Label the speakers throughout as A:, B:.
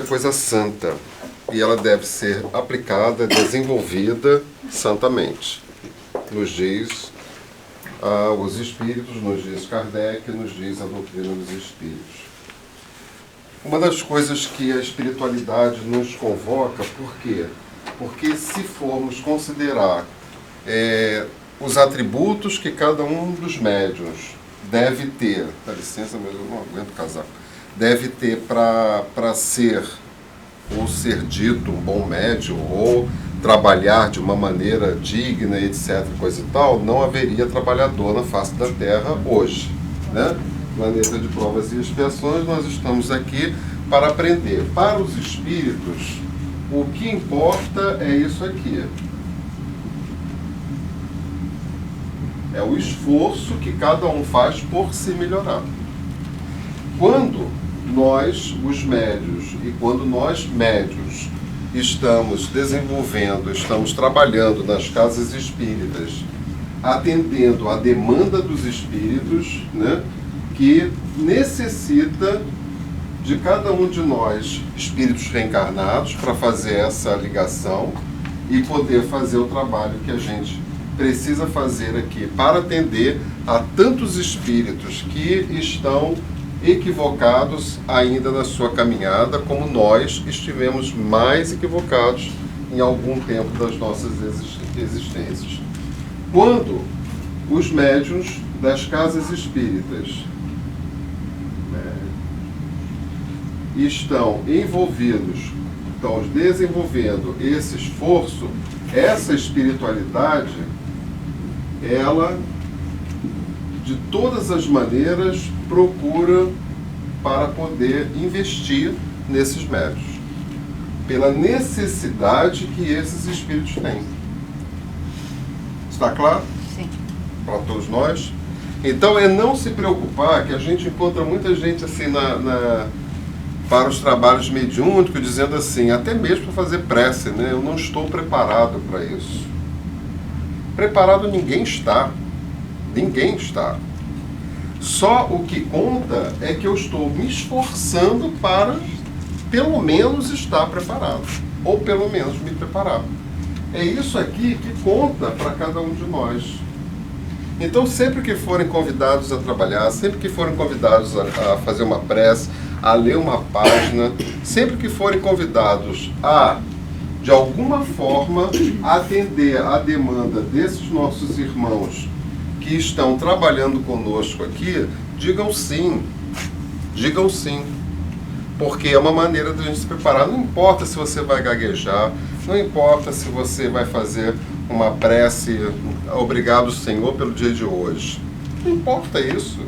A: coisa santa e ela deve ser aplicada, desenvolvida santamente. Nos diz os Espíritos, nos diz Kardec, nos diz a doutrina dos Espíritos. Uma das coisas que a espiritualidade nos convoca, por quê? Porque se formos considerar os atributos que cada um dos médiuns deve ter, dá licença, mas eu não aguento casaco, deve ter para ser, ou ser dito um bom médium, ou trabalhar de uma maneira digna, etc., coisa e tal, não haveria trabalhador na face da Terra hoje, né? Planeta de provas e expiações, nós estamos aqui para aprender. Para os espíritos, o que importa é isso aqui. É o esforço que cada um faz por se melhorar. Quando nós, os médios, e quando nós, médios, estamos desenvolvendo, estamos trabalhando nas casas espíritas, atendendo à demanda dos espíritos, né, que necessita de cada um de nós, espíritos reencarnados, para fazer essa ligação e poder fazer o trabalho que a gente precisa fazer aqui para atender a tantos espíritos que estão equivocados ainda na sua caminhada, como nós estivemos mais equivocados em algum tempo das nossas existências. Quando os médiuns das casas espíritas estão envolvidos, estão desenvolvendo esse esforço, essa espiritualidade, ela, de todas as maneiras, procura para poder investir nesses médios, pela necessidade que esses espíritos têm. Está claro?
B: Sim.
A: Para todos nós? Então é não se preocupar, que a gente encontra muita gente assim para os trabalhos mediúnicos, dizendo assim, até mesmo para fazer prece, né? Eu não estou preparado para isso. Preparado ninguém está. Ninguém está. Só o que conta é que eu estou me esforçando para, pelo menos, estar preparado. Ou pelo menos me preparar. É isso aqui que conta para cada um de nós. Então, sempre que forem convidados a trabalhar, sempre que forem convidados a fazer uma prece, a ler uma página, sempre que forem convidados a, de alguma forma, atender à demanda desses nossos irmãos que estão trabalhando conosco aqui, digam sim. Digam sim. Porque é uma maneira de a gente se preparar. Não importa se você vai gaguejar, não importa se você vai fazer uma prece, obrigado, Senhor, pelo dia de hoje. Não importa isso.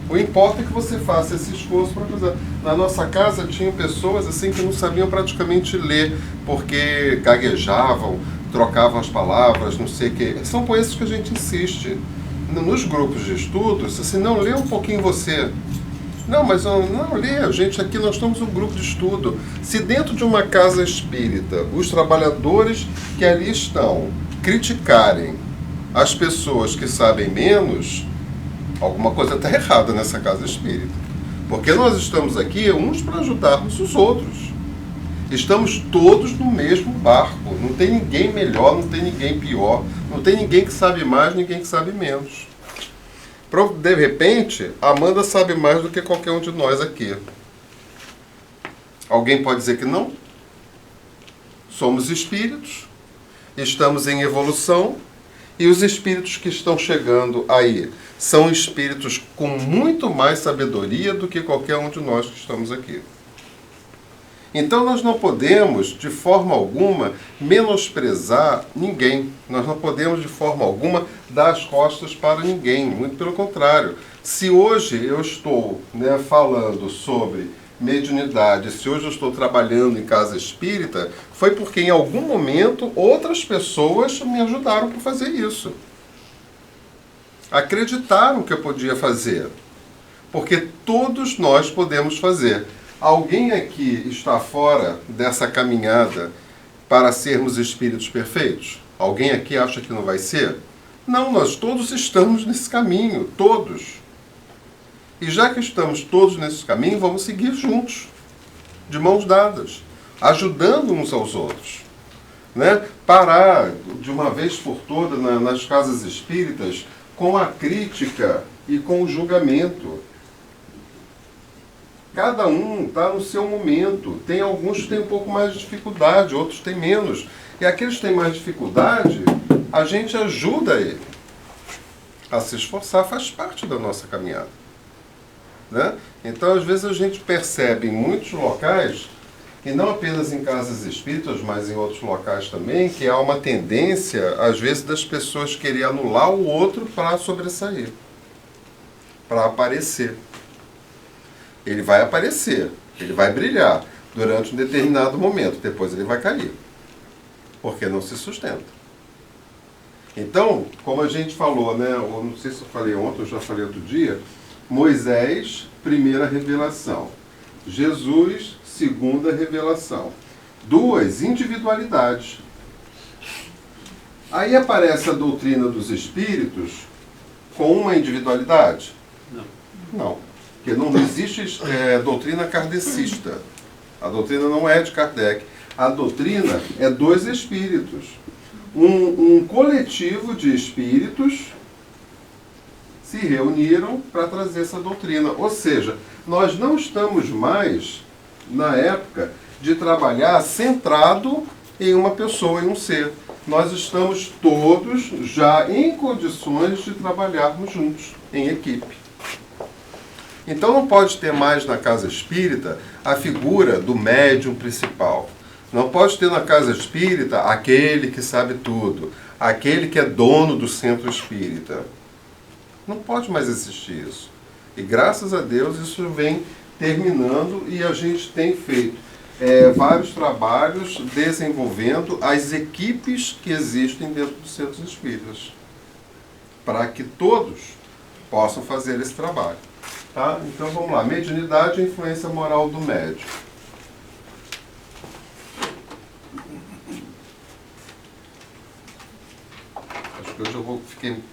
A: O importa é que você faça esse esforço para fazer. Na nossa casa tinham pessoas assim que não sabiam praticamente ler, porque gaguejavam, trocavam as palavras, não sei o quê. São por esses que a gente insiste. Nos grupos de estudos, assim, não, lê um pouquinho você. Não, mas não lê, gente, aqui nós estamos um grupo de estudo. Se dentro de uma casa espírita, os trabalhadores que ali estão criticarem as pessoas que sabem menos, alguma coisa está errada nessa casa espírita. Porque nós estamos aqui uns para ajudarmos os outros. Estamos todos no mesmo barco. Não tem ninguém melhor, não tem ninguém pior. Não tem ninguém que sabe mais, ninguém que sabe menos. De repente, a Amanda sabe mais do que qualquer um de nós aqui. Alguém pode dizer que não? Somos espíritos, estamos em evolução, e os espíritos que estão chegando aí são espíritos com muito mais sabedoria do que qualquer um de nós que estamos aqui. Então nós não podemos, de forma alguma, menosprezar ninguém. Nós não podemos, de forma alguma, dar as costas para ninguém. Muito pelo contrário. Se hoje eu estou falando sobre mediunidade, se hoje eu estou trabalhando em casa espírita, foi porque em algum momento outras pessoas me ajudaram para fazer isso. Acreditaram que eu podia fazer. Porque todos nós podemos fazer. Alguém aqui está fora dessa caminhada para sermos espíritos perfeitos? Alguém aqui acha que não vai ser? Não, nós todos estamos nesse caminho, todos. E já que estamos todos nesse caminho, vamos seguir juntos. de mãos dadas, ajudando uns aos outros. Né? Parar de uma vez por todas nas casas espíritas com a crítica e com o julgamento. Cada um está no seu momento. Tem alguns que têm um pouco mais de dificuldade, outros têm menos. E aqueles que têm mais dificuldade, a gente ajuda ele a se esforçar, faz parte da nossa caminhada. Né? Então, às vezes, a gente percebe em muitos locais, e não apenas em casas espíritas, mas em outros locais também, que há uma tendência, às vezes, das pessoas querer anular o outro para sobressair, para aparecer. Ele vai aparecer, ele vai brilhar durante um determinado momento, depois ele vai cair, porque não se sustenta. Então, como a gente falou, né, ou não sei se eu falei ontem ou já falei outro dia, Moisés, primeira revelação. Jesus, segunda revelação. Duas individualidades. Aí aparece a doutrina dos espíritos com uma individualidade? Não. Porque não existe doutrina kardecista. A doutrina não é de Kardec. A doutrina é dos espíritos. Um coletivo de espíritos se reuniram para trazer essa doutrina. Ou seja, nós não estamos mais, na época, de trabalhar centrado em uma pessoa, em um ser. Nós estamos todos já em condições de trabalharmos juntos, em equipe. Então não pode ter mais na casa espírita a figura do médium principal. Não pode ter na casa espírita aquele que sabe tudo, aquele que é dono do centro espírita. Não pode mais existir isso. E graças a Deus isso vem terminando e a gente tem feito vários trabalhos desenvolvendo as equipes que existem dentro dos centros espíritas, para que todos possam fazer esse trabalho. Tá? Então vamos lá, mediunidade e influência moral do médium. Acho que hoje eu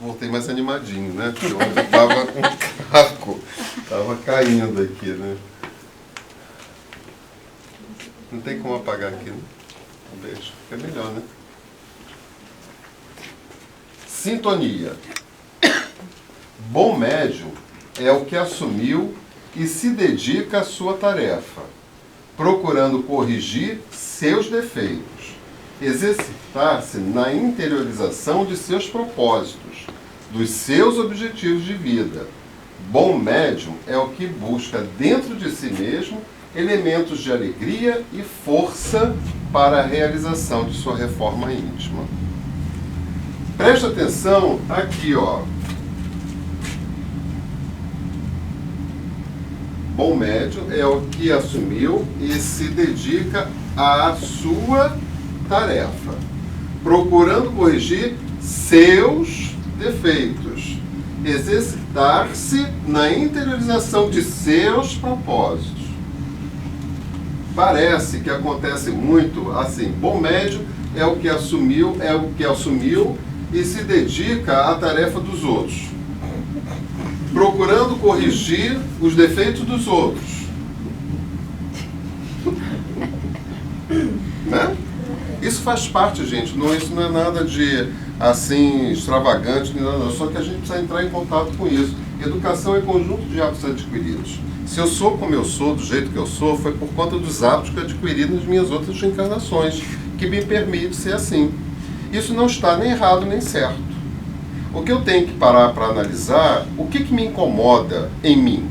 A: voltei mais animadinho, né? Porque ontem eu estava com um caco, estava caindo aqui, né? Não tem como apagar aqui, né? Um beijo, é melhor, né? Sintonia. Bom médium é o que assumiu e se dedica à sua tarefa, procurando corrigir seus defeitos, exercitar-se na interiorização de seus propósitos, dos seus objetivos de vida. Bom médium é o que busca dentro de si mesmo elementos de alegria e força para a realização de sua reforma íntima. Preste atenção aqui, ó. Bom médium é o que assumiu e se dedica à sua tarefa, procurando corrigir seus defeitos, exercitar-se na interiorização de seus propósitos. Parece que acontece muito assim, bom médium é o que assumiu e se dedica à tarefa dos outros, procurando corrigir os defeitos dos outros. Né? Isso faz parte, gente. Isso não é nada de assim extravagante, nem nada, só que a gente precisa entrar em contato com isso. Educação é conjunto de hábitos adquiridos. Se eu sou como eu sou, do jeito que eu sou, foi por conta dos hábitos que eu adquiri nas minhas outras encarnações, que me permite ser assim. Isso não está nem errado nem certo. O que eu tenho que parar para analisar, o que me incomoda em mim?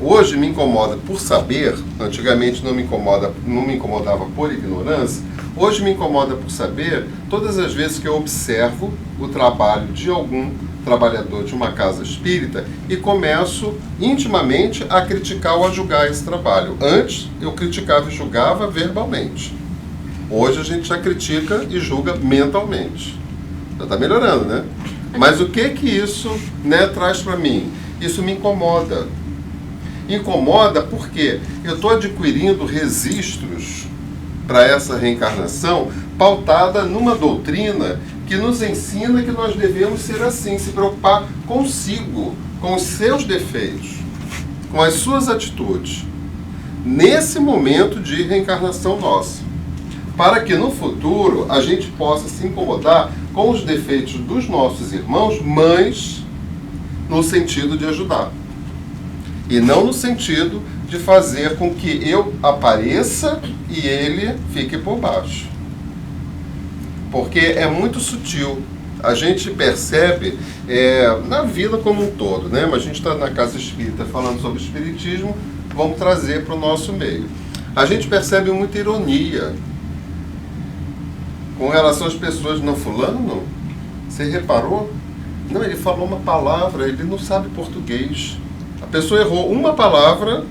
A: Hoje me incomoda por saber, antigamente não me incomodava por ignorância, hoje me incomoda por saber todas as vezes que eu observo o trabalho de algum trabalhador de uma casa espírita e começo intimamente a criticar ou a julgar esse trabalho. Antes eu criticava e julgava verbalmente. Hoje a gente já critica e julga mentalmente. Já está melhorando, né? Mas o que isso, né, traz para mim? Isso me incomoda. Incomoda porque eu estou adquirindo registros para essa reencarnação pautada numa doutrina que nos ensina que nós devemos ser assim, se preocupar consigo, com os seus defeitos, com as suas atitudes. nesse momento de reencarnação nossa, para que no futuro a gente possa se incomodar com os defeitos dos nossos irmãos, mas no sentido de ajudar. E não no sentido de fazer com que eu apareça e ele fique por baixo. Porque é muito sutil. A gente percebe na vida como um todo, né? Mas a gente está na Casa Espírita falando sobre espiritismo, vamos trazer para o nosso meio. A gente percebe muita ironia com relação às pessoas. Não, fulano, você reparou? Não, ele falou uma palavra, ele não sabe português. A pessoa errou uma palavra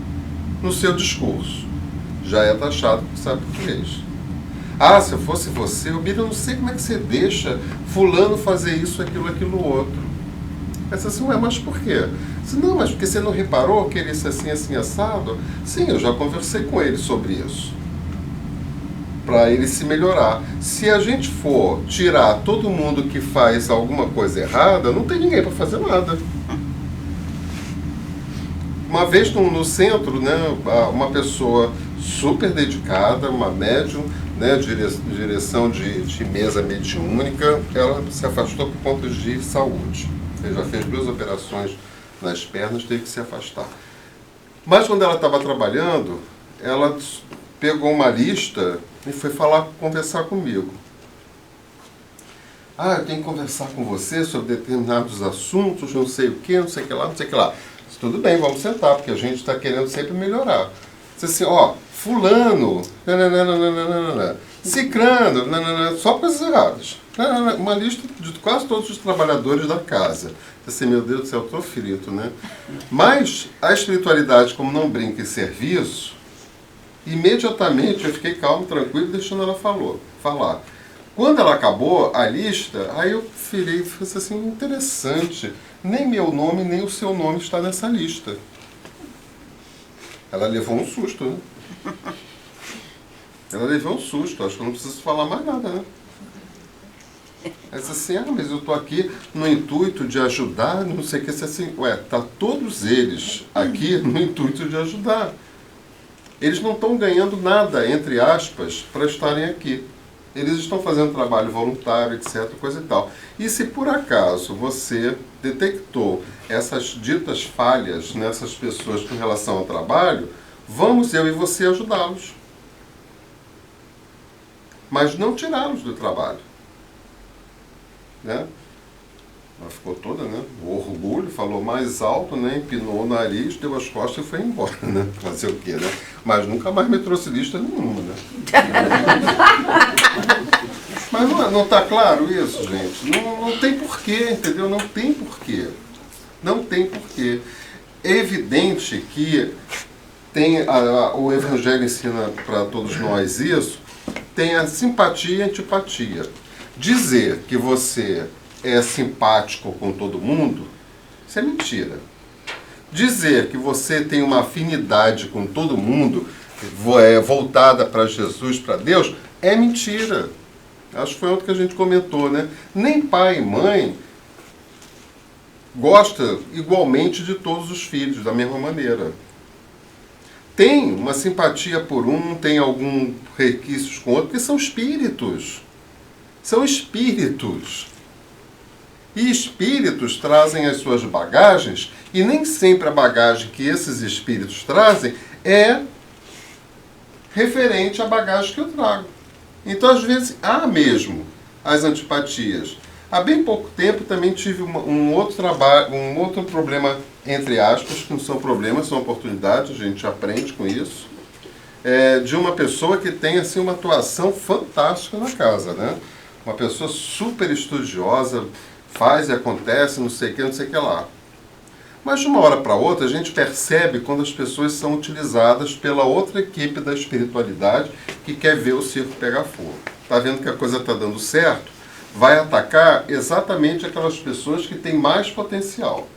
A: no seu discurso. Já é taxado que sabe português. Ah, se eu fosse você, eu não sei como é que você deixa fulano fazer isso, aquilo, outro. Essa assim, ué, mas por quê? Não, mas porque você não reparou que ele é assim, assim, assado? Sim, eu já conversei com ele sobre isso. Para ele se melhorar. Se a gente for tirar todo mundo que faz alguma coisa errada, não tem ninguém para fazer nada. Uma vez no centro, né, uma pessoa super dedicada, uma médium, né, direção de mesa mediúnica, ela se afastou por conta de saúde. Ele já fez 2 operações nas pernas, teve que se afastar. Mas quando ela estava trabalhando, ela pegou uma lista e foi conversar comigo. Ah, eu tenho que conversar com você sobre determinados assuntos, não sei o que, não sei o que lá, não sei o que lá. Tudo bem, vamos sentar, porque a gente está querendo sempre melhorar. Disse assim, ó, fulano, cicrano, só coisas erradas. Uma lista de quase todos os trabalhadores da casa. Disse assim, meu Deus do céu, eu estou frito, né? Mas a espiritualidade, como não brinca em serviço, imediatamente eu fiquei calmo, tranquilo, deixando ela falar. Quando ela acabou a lista, aí eu falei assim, interessante, nem meu nome, nem o seu nome está nessa lista. Ela levou um susto, né? Ela levou um susto, acho que eu não preciso falar mais nada, né? Ela disse assim, mas eu estou aqui no intuito de ajudar, não sei o que, assim, tá todos eles aqui no intuito de ajudar. Eles não estão ganhando nada, entre aspas, para estarem aqui. Eles estão fazendo trabalho voluntário, etc., coisa e tal. E se por acaso você detectou essas ditas falhas nessas pessoas com relação ao trabalho, vamos eu e você ajudá-los. Mas não tirá-los do trabalho. Né? Ela ficou toda, né? O orgulho, falou mais alto, né? Empinou o nariz, deu as costas e foi embora, né? Fazer o quê, né? Mas nunca mais me trouxe lista nenhuma, né? Mas não está claro isso, gente? Não tem porquê, entendeu? Não tem porquê. Não tem porquê. É evidente que o Evangelho ensina para todos nós isso, tem a simpatia e a antipatia. Dizer que você é simpático com todo mundo, isso é mentira. Dizer que você tem uma afinidade com todo mundo, voltada para Jesus, para Deus, é mentira. Acho que foi outro que a gente comentou, né? Nem pai e mãe gosta igualmente de todos os filhos, da mesma maneira. Tem uma simpatia por um, tem algum requisitos com outro, porque são espíritos. São espíritos. E espíritos trazem as suas bagagens, e nem sempre a bagagem que esses espíritos trazem é referente à bagagem que eu trago. Então, às vezes, há mesmo as antipatias. Há bem pouco tempo também tive um outro problema, entre aspas, que não são problemas, são oportunidades, a gente aprende com isso, de uma pessoa que tem assim, uma atuação fantástica na casa, né? Uma pessoa super estudiosa, faz e acontece, não sei o que lá. Mas de uma hora para outra a gente percebe quando as pessoas são utilizadas pela outra equipe da espiritualidade que quer ver o circo pegar fogo. Está vendo que a coisa está dando certo? Vai atacar exatamente aquelas pessoas que têm mais potencial.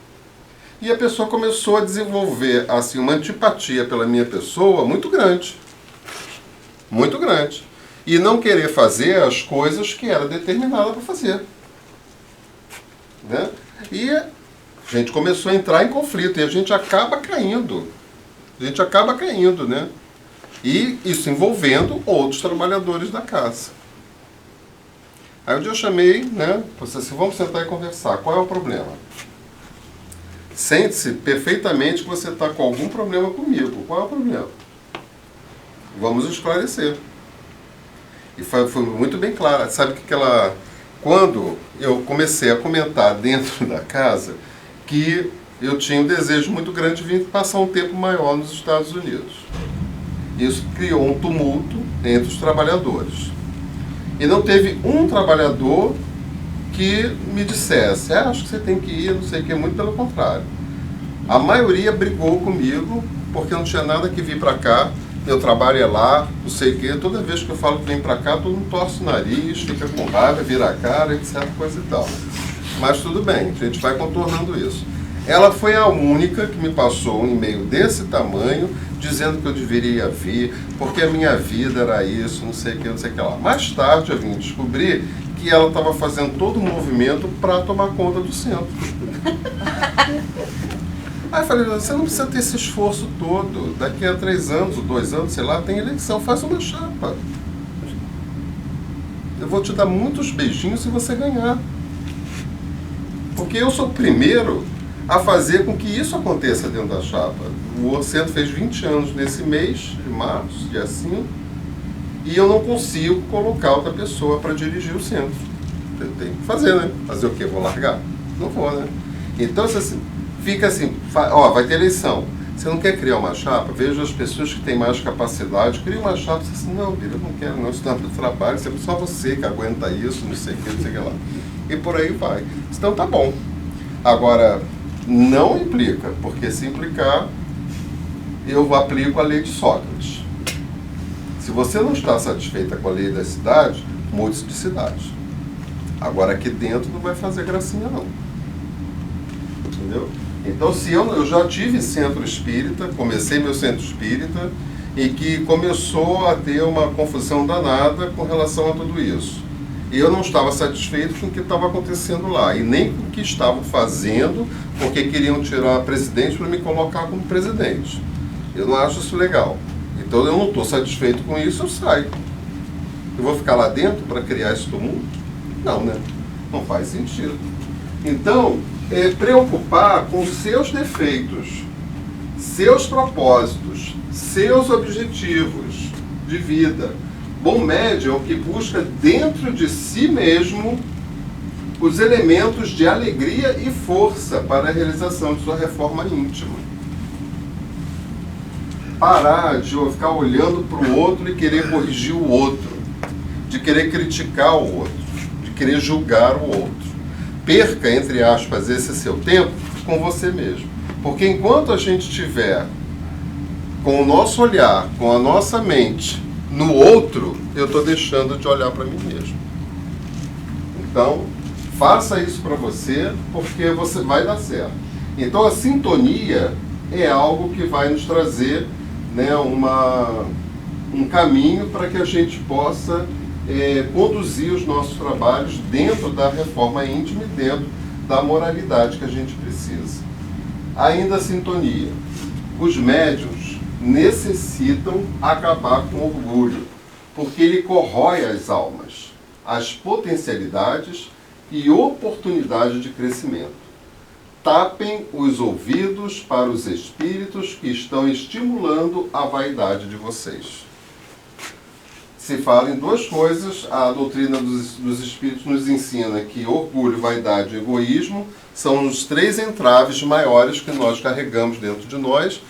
A: E a pessoa começou a desenvolver assim, uma antipatia pela minha pessoa muito grande. Muito grande. E não querer fazer as coisas que era determinada para fazer. Né? E a gente começou a entrar em conflito e a gente acaba caindo. A gente acaba caindo, né? E isso envolvendo outros trabalhadores da casa. Aí um dia eu chamei, né? Você assim, vamos sentar e conversar. Qual é o problema? Sente-se perfeitamente que você está com algum problema comigo. Qual é o problema? Vamos esclarecer. E foi muito bem clara. Sabe que ela... Quando eu comecei a comentar dentro da casa que eu tinha um desejo muito grande de vir passar um tempo maior nos Estados Unidos. Isso criou um tumulto entre os trabalhadores. E não teve um trabalhador que me dissesse, acho que você tem que ir, não sei o que, muito pelo contrário. A maioria brigou comigo, porque não tinha nada que vir para cá, meu trabalho é lá, não sei o que, toda vez que eu falo que vem para cá, todo mundo torce o nariz, fica com raiva, vira a cara, etc, coisa e tal. Mas tudo bem, a gente vai contornando isso. Ela foi a única que me passou um e-mail desse tamanho, dizendo que eu deveria vir, porque a minha vida era isso, não sei o que, não sei o que lá. Mais tarde eu vim descobrir que ela estava fazendo todo um movimento para tomar conta do centro. Aí eu falei, você não precisa ter esse esforço todo. Daqui a 3 anos, ou 2 anos, sei lá, tem eleição, faz uma chapa. Eu vou te dar muitos beijinhos se você ganhar. Porque eu sou o primeiro a fazer com que isso aconteça dentro da chapa. O centro fez 20 anos nesse mês de março, dia 5, e eu não consigo colocar outra pessoa para dirigir o centro. Eu tenho que fazer, né? Fazer o quê? Vou largar? Não vou, né? Então, assim, fica assim, vai ter eleição. Você não quer criar uma chapa? Veja as pessoas que têm mais capacidade, cria uma chapa. Você assim, não, Bira, eu não quero, não, isso dá muito trabalho, só você que aguenta isso, não sei o que, não sei o que lá. E por aí vai. Então tá bom. Agora, não implica, porque se implicar, eu aplico a lei de Sócrates. Se você não está satisfeita com a lei da cidade, mude-se de cidade. Agora aqui dentro não vai fazer gracinha não. Entendeu? Então se eu já tive centro espírita, comecei meu centro espírita, e que começou a ter uma confusão danada com relação a tudo isso. E eu não estava satisfeito com o que estava acontecendo lá, e nem com o que estavam fazendo, porque queriam tirar a presidente para me colocar como presidente. Eu não acho isso legal. Então eu não estou satisfeito com isso, eu saio. Eu vou ficar lá dentro para criar esse tumulto? Não, né? Não faz sentido. Então, preocupar com seus defeitos, seus propósitos, seus objetivos de vida. Bom médium é o que busca dentro de si mesmo os elementos de alegria e força para a realização de sua reforma íntima. Parar de ficar olhando para o outro e querer corrigir o outro, de querer criticar o outro, de querer julgar o outro. Perca, entre aspas, esse seu tempo com você mesmo. Porque enquanto a gente estiver com o nosso olhar, com a nossa mente no outro, eu estou deixando de olhar para mim mesmo. Então, faça isso para você, porque você vai dar certo. Então, a sintonia é algo que vai nos trazer, né, um caminho para que a gente possa conduzir os nossos trabalhos dentro da reforma íntima e dentro da moralidade que a gente precisa. Ainda a sintonia. Os médiuns necessitam acabar com o orgulho, porque ele corrói as almas, as potencialidades e oportunidades de crescimento. Tapem os ouvidos para os espíritos que estão estimulando a vaidade de vocês. Se fala em 2 coisas, a doutrina dos espíritos nos ensina que orgulho, vaidade e egoísmo são os 3 entraves maiores que nós carregamos dentro de nós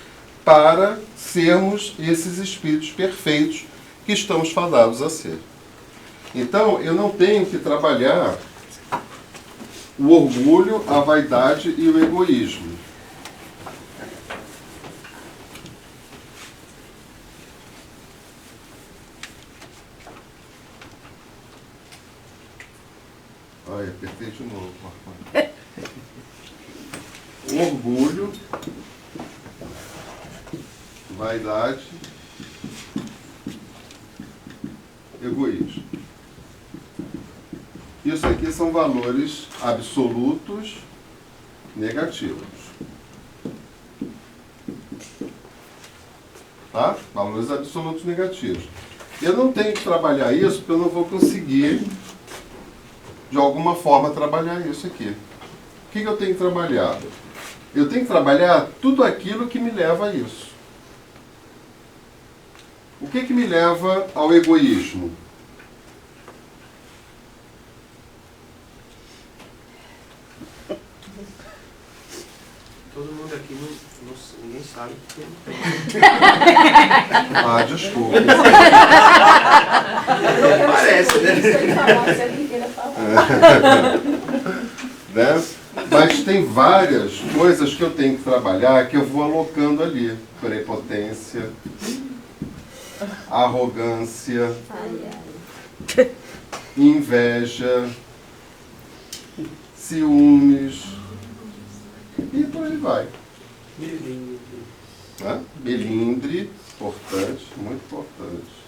A: para sermos esses espíritos perfeitos que estamos fadados a ser. Então, eu não tenho que trabalhar o orgulho, a vaidade e o egoísmo. Ai, apertei de novo. Orgulho, vaidade, egoísmo. Isso aqui são valores absolutos negativos. Tá? Valores absolutos negativos. Eu não tenho que trabalhar isso porque eu não vou conseguir, de alguma forma, trabalhar isso aqui. O que eu tenho que trabalhar? Eu tenho que trabalhar tudo aquilo que me leva a isso. O que me leva ao egoísmo?
B: Todo mundo aqui, ninguém sabe o que ele tem.
A: Ah, desculpa.
B: Parece, né?
A: Né? Mas tem várias coisas que eu tenho que trabalhar que eu vou alocando ali. Prepotência, arrogância, inveja, ciúmes e por aí vai. Né? Melindre, importante, muito importante.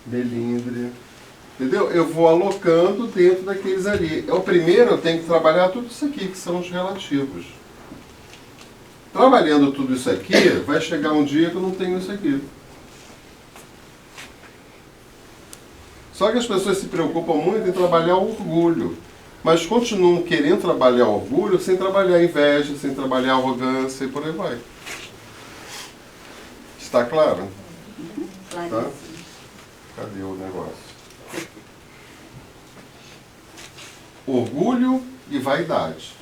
A: Melindre. Entendeu? Eu vou alocando dentro daqueles ali. O primeiro eu tenho que trabalhar tudo isso aqui, que são os relativos. Trabalhando tudo isso aqui, vai chegar um dia que eu não tenho isso aqui. Só que as pessoas se preocupam muito em trabalhar o orgulho, mas continuam querendo trabalhar o orgulho sem trabalhar a inveja, sem trabalhar a arrogância e por aí vai. Está claro? Tá? Cadê o negócio? Orgulho e vaidade.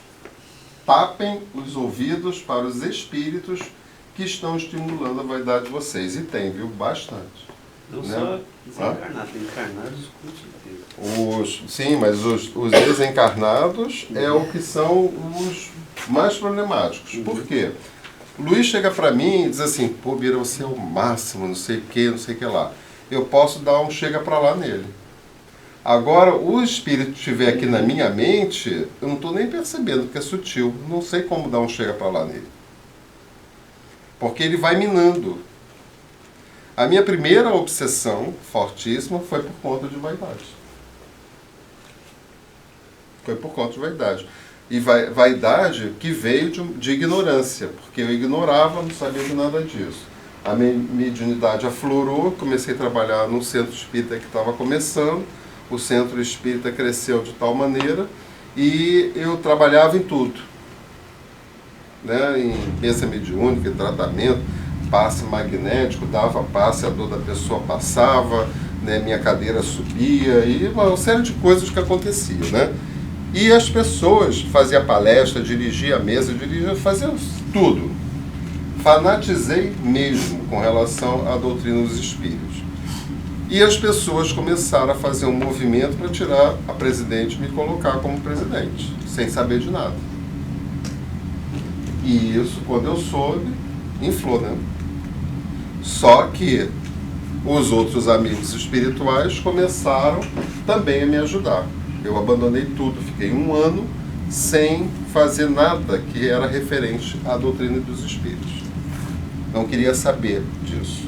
A: Tapem os ouvidos para os espíritos que estão estimulando a vaidade de vocês. E tem, viu? Bastante.
B: Não
A: né?
B: só desencarnados, tem encarnados com certeza.
A: Sim, mas os desencarnados é o que são os mais problemáticos. Por quê? O Luiz chega para mim e diz assim, pô, Bira, você é o máximo, não sei o que lá. Eu posso dar um chega para lá nele. Agora, o espírito estiver aqui na minha mente, eu não estou nem percebendo, porque é sutil. Não sei como dar um chega para lá nele. Porque ele vai minando. A minha primeira obsessão fortíssima foi por conta de vaidade. Foi por conta de vaidade. E vaidade que veio de ignorância, porque eu ignorava, não sabia de nada disso. A minha mediunidade aflorou, comecei a trabalhar num centro espírita que estava começando, o centro espírita cresceu de tal maneira e eu trabalhava em tudo. Né? Em mesa mediúnica, em tratamento, passe magnético, dava passe, a dor da pessoa passava, né? Minha cadeira subia e uma série de coisas que aconteciam. Né? E as pessoas faziam palestra, dirigia a mesa, fazia tudo. Fanatizei mesmo com relação à doutrina dos espíritos. E as pessoas começaram a fazer um movimento para tirar a presidente e me colocar como presidente, sem saber de nada. E isso, quando eu soube, inflou, né? Só que os outros amigos espirituais começaram também a me ajudar. Eu abandonei tudo, fiquei 1 ano sem fazer nada que era referente à doutrina dos espíritos. Não queria saber disso.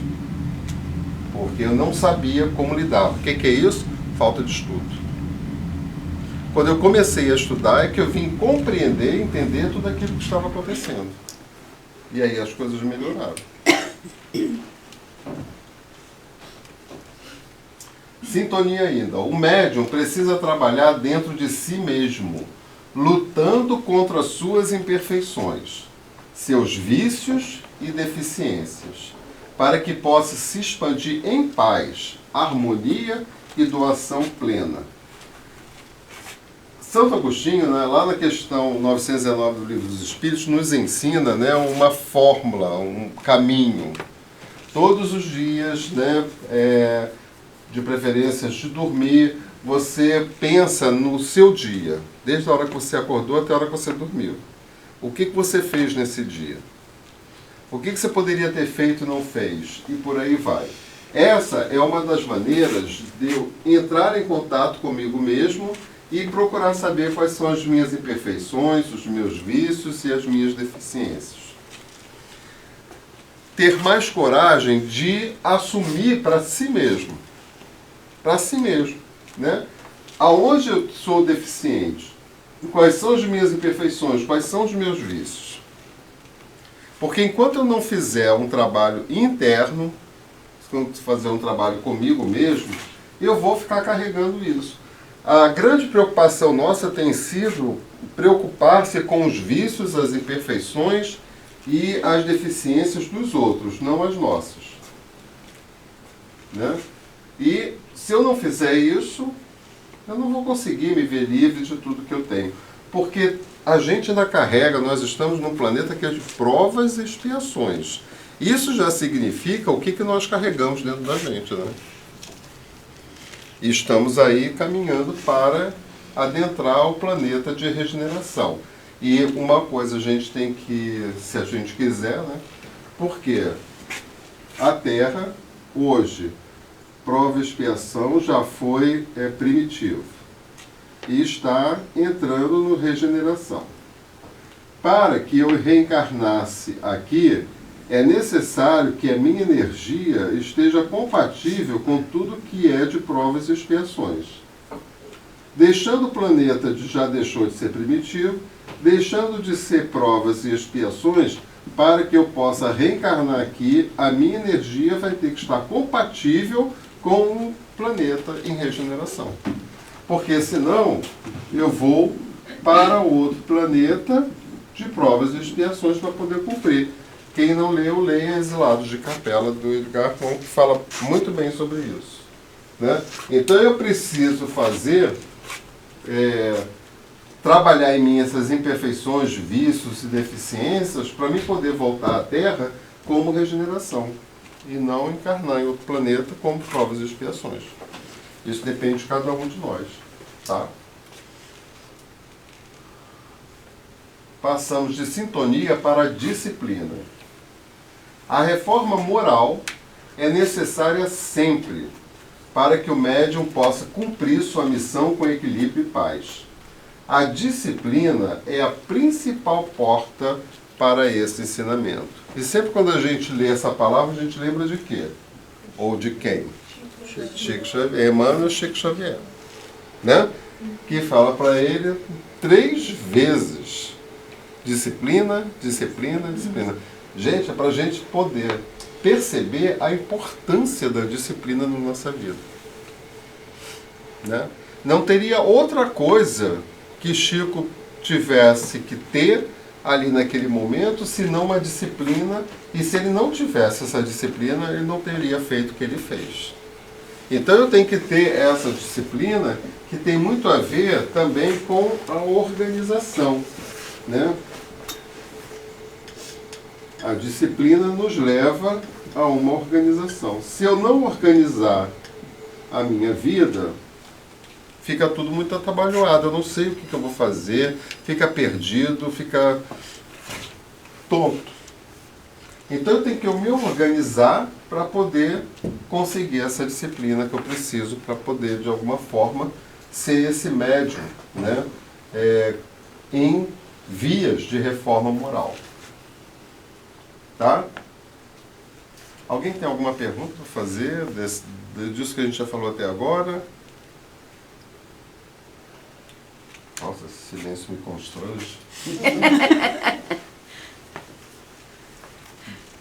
A: Porque eu não sabia como lidar. O que é isso? Falta de estudo. Quando eu comecei a estudar é que eu vim compreender e entender tudo aquilo que estava acontecendo. E aí as coisas melhoraram. Sintonia ainda. O médium precisa trabalhar dentro de si mesmo, lutando contra suas imperfeições, seus vícios e deficiências, para que possa se expandir em paz, harmonia e doação plena. Santo Agostinho, né, lá na questão 919 do Livro dos Espíritos, nos ensina, né, uma fórmula, um caminho. Todos os dias, né, de preferência antes de dormir, você pensa no seu dia, desde a hora que você acordou até a hora que você dormiu. O que você fez nesse dia? O que você poderia ter feito e não fez? E por aí vai. Essa é uma das maneiras de eu entrar em contato comigo mesmo e procurar saber quais são as minhas imperfeições, os meus vícios e as minhas deficiências. Ter mais coragem de assumir para si mesmo. Para si mesmo. Né? Aonde eu sou deficiente? Quais são as minhas imperfeições? Quais são os meus vícios? Porque enquanto eu não fizer um trabalho interno, fazer um trabalho comigo mesmo, eu vou ficar carregando isso. A grande preocupação nossa tem sido preocupar-se com os vícios, as imperfeições e as deficiências dos outros, não as nossas. Né? E se eu não fizer isso, eu não vou conseguir me ver livre de tudo que eu tenho. Porque a gente ainda carrega, nós estamos num planeta que é de provas e expiações. Isso já significa o que nós carregamos dentro da gente, né? E estamos aí caminhando para adentrar o planeta de regeneração. E uma coisa a gente tem que, se a gente quiser, né? Porque a Terra, hoje, prova e expiação já foi primitivo. E está entrando no regeneração. Para que eu reencarnasse aqui, é necessário que a minha energia esteja compatível com tudo que é de provas e expiações. Deixando o planeta já deixou de ser primitivo, deixando de ser provas e expiações, para que eu possa reencarnar aqui, a minha energia vai ter que estar compatível com o planeta em regeneração. Porque senão eu vou para outro planeta de provas e expiações para poder cumprir. Quem não leu, leia Exilados de Capela, do Edgar Morin, que fala muito bem sobre isso. Né? Então eu preciso fazer, trabalhar em mim essas imperfeições, vícios e deficiências para me poder voltar à Terra como regeneração. E não encarnar em outro planeta como provas e expiações. Isso depende de cada um de nós. Tá? Passamos de sintonia para a disciplina. A reforma moral é necessária sempre para que o médium possa cumprir sua missão com equilíbrio e paz. A disciplina é a principal porta para esse ensinamento. E sempre quando a gente lê essa palavra, a gente lembra de quê? Ou de quem? Chico Xavier, Emmanuel Chico Xavier. Né? Que fala para ele 3 vezes: disciplina, disciplina, disciplina. Gente, é para a gente poder perceber a importância da disciplina na nossa vida. Né? Não teria outra coisa que Chico tivesse que ter ali naquele momento, senão uma disciplina, e se ele não tivesse essa disciplina, ele não teria feito o que ele fez. Então eu tenho que ter essa disciplina, que tem muito a ver também com a organização. Né? A disciplina nos leva a uma organização. Se eu não organizar a minha vida, fica tudo muito atabalhoado. Eu não sei o que eu vou fazer, fica perdido, fica tonto. Então eu tenho que me organizar para poder conseguir essa disciplina que eu preciso para poder, de alguma forma, ser esse médium, né? Em vias de reforma moral. Tá? Alguém tem alguma pergunta para fazer disso que a gente já falou até agora? Nossa, esse silêncio me constrange.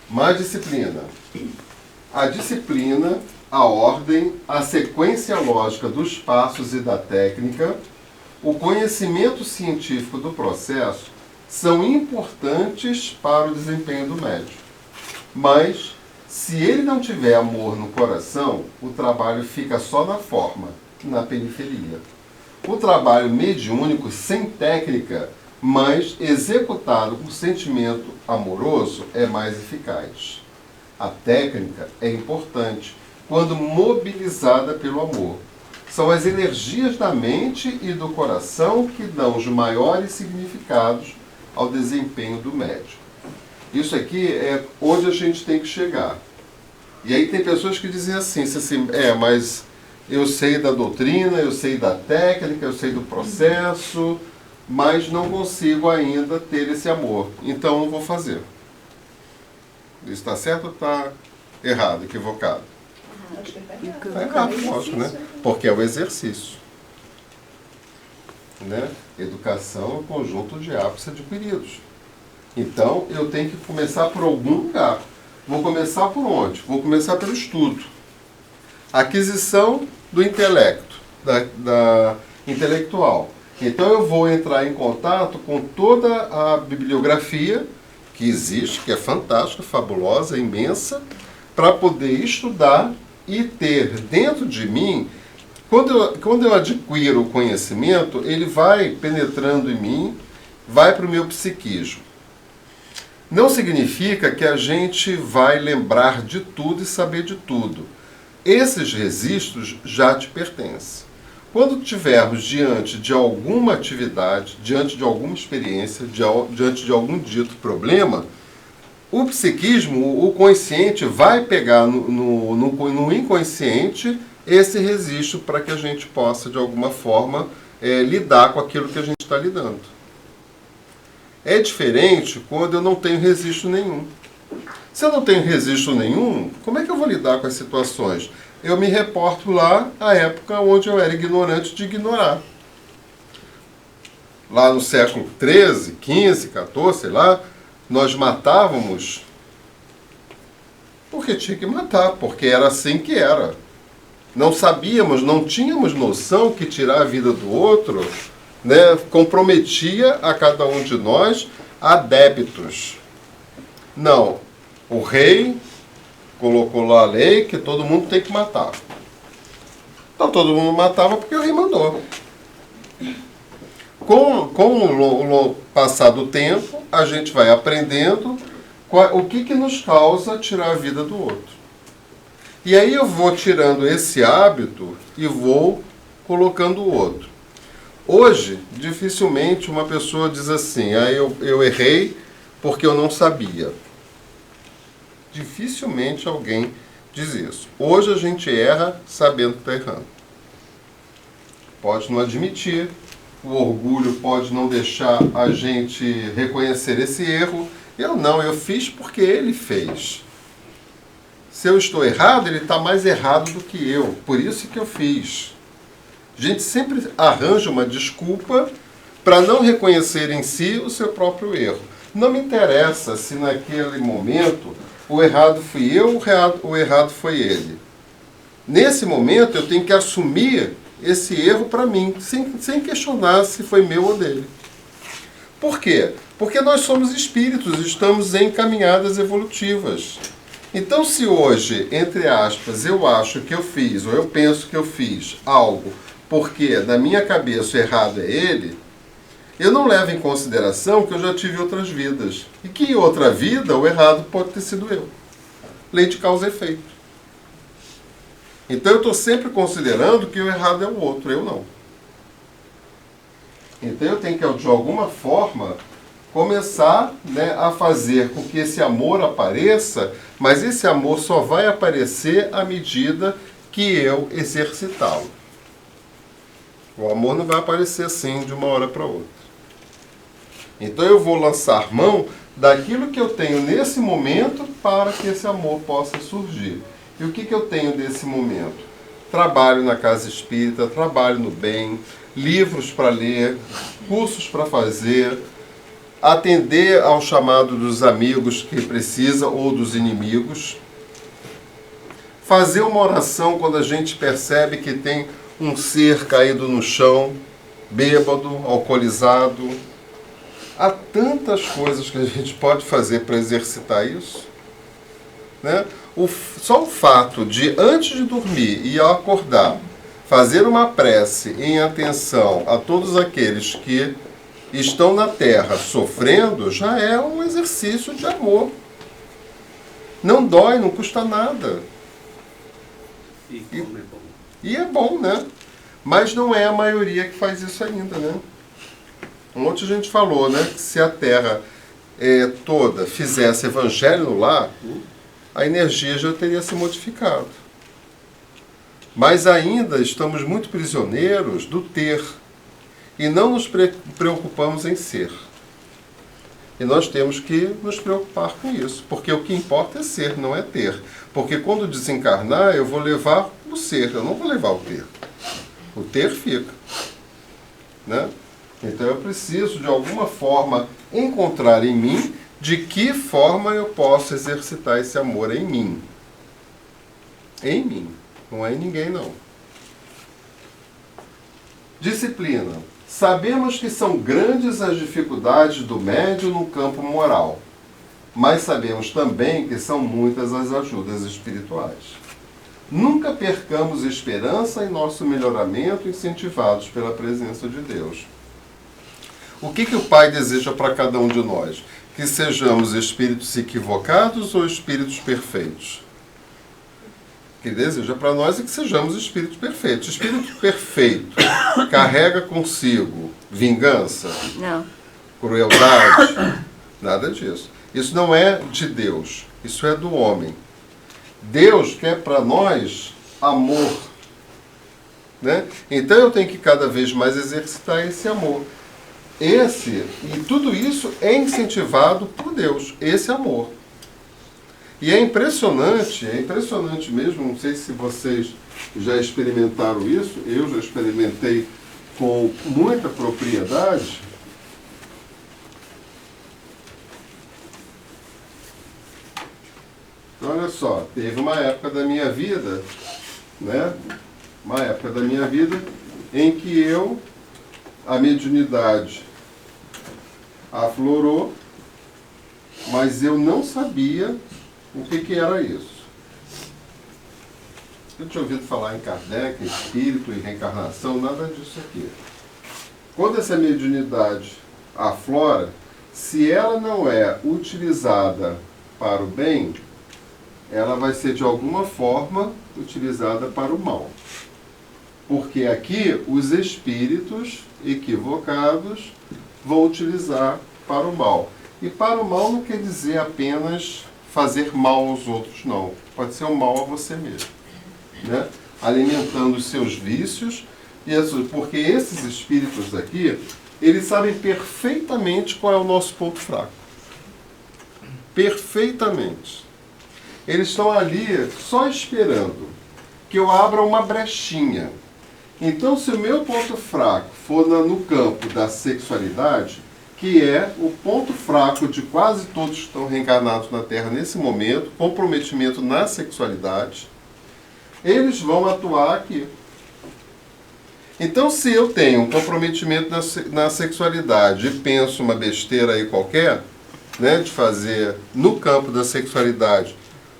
A: Mais disciplina. A disciplina, a ordem, a sequência lógica dos passos e da técnica, o conhecimento científico do processo são importantes para o desempenho do médium. Mas, se ele não tiver amor no coração, o trabalho fica só na forma, na periferia. O trabalho mediúnico sem técnica, mas executado com sentimento amoroso, é mais eficaz. A técnica é importante quando mobilizada pelo amor. São as energias da mente e do coração que dão os maiores significados ao desempenho do médium. Isso aqui é onde a gente tem que chegar. E aí tem pessoas que dizem assim, mas eu sei da doutrina, eu sei da técnica, eu sei do processo, mas não consigo ainda ter esse amor. Então não vou fazer. Isso está certo ou está errado, equivocado? Está errado, lógico, né? Porque é o exercício. Né? Educação é um conjunto de hábitos adquiridos. Então, eu tenho que começar por algum lugar. Vou começar por onde? Vou começar pelo estudo. Aquisição do intelecto, da intelectual. Então, eu vou entrar em contato com toda a bibliografia que existe, que é fantástica, fabulosa, imensa, para poder estudar e ter dentro de mim. Quando eu adquiro o conhecimento, ele vai penetrando em mim, vai para o meu psiquismo. Não significa que a gente vai lembrar de tudo e saber de tudo. Esses registros já te pertencem. Quando estivermos diante de alguma atividade, diante de alguma experiência, diante de algum dito problema, o psiquismo, o consciente, vai pegar no inconsciente esse registro para que a gente possa, de alguma forma, lidar com aquilo que a gente está lidando. É diferente quando eu não tenho registro nenhum. Se eu não tenho registro nenhum, como é que eu vou lidar com as situações? Eu me reporto lá à época onde eu era ignorante de ignorar. Lá no século XIII, XV, XIV, sei lá, nós matávamos porque tinha que matar, porque era assim que era. Não sabíamos, não tínhamos noção que tirar a vida do outro, né, comprometia a cada um de nós a débitos. Não, o rei colocou lá a lei que todo mundo tem que matar. Então todo mundo matava porque o rei mandou. Com o passar do tempo, a gente vai aprendendo o que nos causa tirar a vida do outro. E aí eu vou tirando esse hábito e vou colocando o outro. Hoje, dificilmente uma pessoa diz assim, eu errei porque eu não sabia. Dificilmente alguém diz isso. Hoje a gente erra sabendo que está errando. Pode não admitir, o orgulho pode não deixar a gente reconhecer esse erro. Eu fiz porque ele fez. Se eu estou errado, ele está mais errado do que eu. Por isso que eu fiz. A gente sempre arranja uma desculpa para não reconhecer em si o seu próprio erro. Não me interessa se naquele momento o errado fui eu, o errado foi ele. Nesse momento eu tenho que assumir esse erro para mim, sem questionar se foi meu ou dele. Por quê? Porque nós somos espíritos, estamos em caminhadas evolutivas. Então, se hoje, entre aspas, eu acho que eu fiz, ou eu penso que eu fiz algo porque na minha cabeça o errado é ele, eu não levo em consideração que eu já tive outras vidas. E que em outra vida o errado pode ter sido eu. Lei de causa e efeito. Então eu estou sempre considerando que o errado é o outro, eu não. Então eu tenho que, de alguma forma, começar, né, a fazer com que esse amor apareça, mas esse amor só vai aparecer à medida que eu exercitá-lo. O amor não vai aparecer assim de uma hora para outra. Então eu vou lançar mão daquilo que eu tenho nesse momento para que esse amor possa surgir. E o que eu tenho nesse momento? Trabalho na casa espírita, trabalho no bem, livros para ler, cursos para fazer, atender ao chamado dos amigos que precisa ou dos inimigos, fazer uma oração quando a gente percebe que tem um ser caído no chão, bêbado, alcoolizado. Há tantas coisas que a gente pode fazer para exercitar isso, né? Só o fato de, antes de dormir e ao acordar, fazer uma prece em atenção a todos aqueles que estão na Terra sofrendo, já é um exercício de amor. Não dói, não custa nada. E é bom, né? Mas não é a maioria que faz isso ainda, né? Ontem a gente falou, né, que se a Terra toda fizesse evangelho no lar, a energia já teria se modificado. Mas ainda estamos muito prisioneiros do ter. E não nos preocupamos em ser. E nós temos que nos preocupar com isso. Porque o que importa é ser, não é ter. Porque quando desencarnar, eu vou levar o ser, eu não vou levar o ter. O ter fica. Né? Então eu preciso, de alguma forma, encontrar em mim de que forma eu posso exercitar esse amor em mim. Em mim, não é em ninguém não. Disciplina. Sabemos que são grandes as dificuldades do médium no campo moral, mas sabemos também que são muitas as ajudas espirituais. Nunca percamos esperança em nosso melhoramento, incentivados pela presença de Deus. O que o Pai deseja para cada um de nós? Que sejamos espíritos equivocados ou espíritos perfeitos? O que ele deseja para nós é que sejamos espíritos perfeitos. Espírito perfeito carrega consigo vingança,
C: Não.
A: crueldade, nada disso. Isso não é de Deus, isso é do homem. Deus quer para nós amor, né? Então eu tenho que cada vez mais exercitar esse amor. E tudo isso é incentivado por Deus, esse amor. E é impressionante mesmo, não sei se vocês já experimentaram isso, eu já experimentei com muita propriedade. Olha só, teve uma época da minha vida, né? Uma época da minha vida em que a mediunidade aflorou, mas eu não sabia o que era isso. Eu tinha ouvido falar em Kardec, espírito e reencarnação, nada disso aqui. Quando essa mediunidade aflora, se ela não é utilizada para o bem, ela vai ser de alguma forma utilizada para o mal. Porque aqui os espíritos equivocados vão utilizar para o mal. E para o mal não quer dizer apenas fazer mal aos outros, não. Pode ser um mal a você mesmo, né? Alimentando os seus vícios, porque esses espíritos aqui, eles sabem perfeitamente qual é o nosso ponto fraco. Perfeitamente. Eles estão ali só esperando que eu abra uma brechinha. Então, se o meu ponto fraco for no campo da sexualidade, que é o ponto fraco de quase todos que estão reencarnados na Terra nesse momento, comprometimento na sexualidade, eles vão atuar aqui. Então, se eu tenho um comprometimento na sexualidade e penso uma besteira aí qualquer, né, de fazer no campo da sexualidade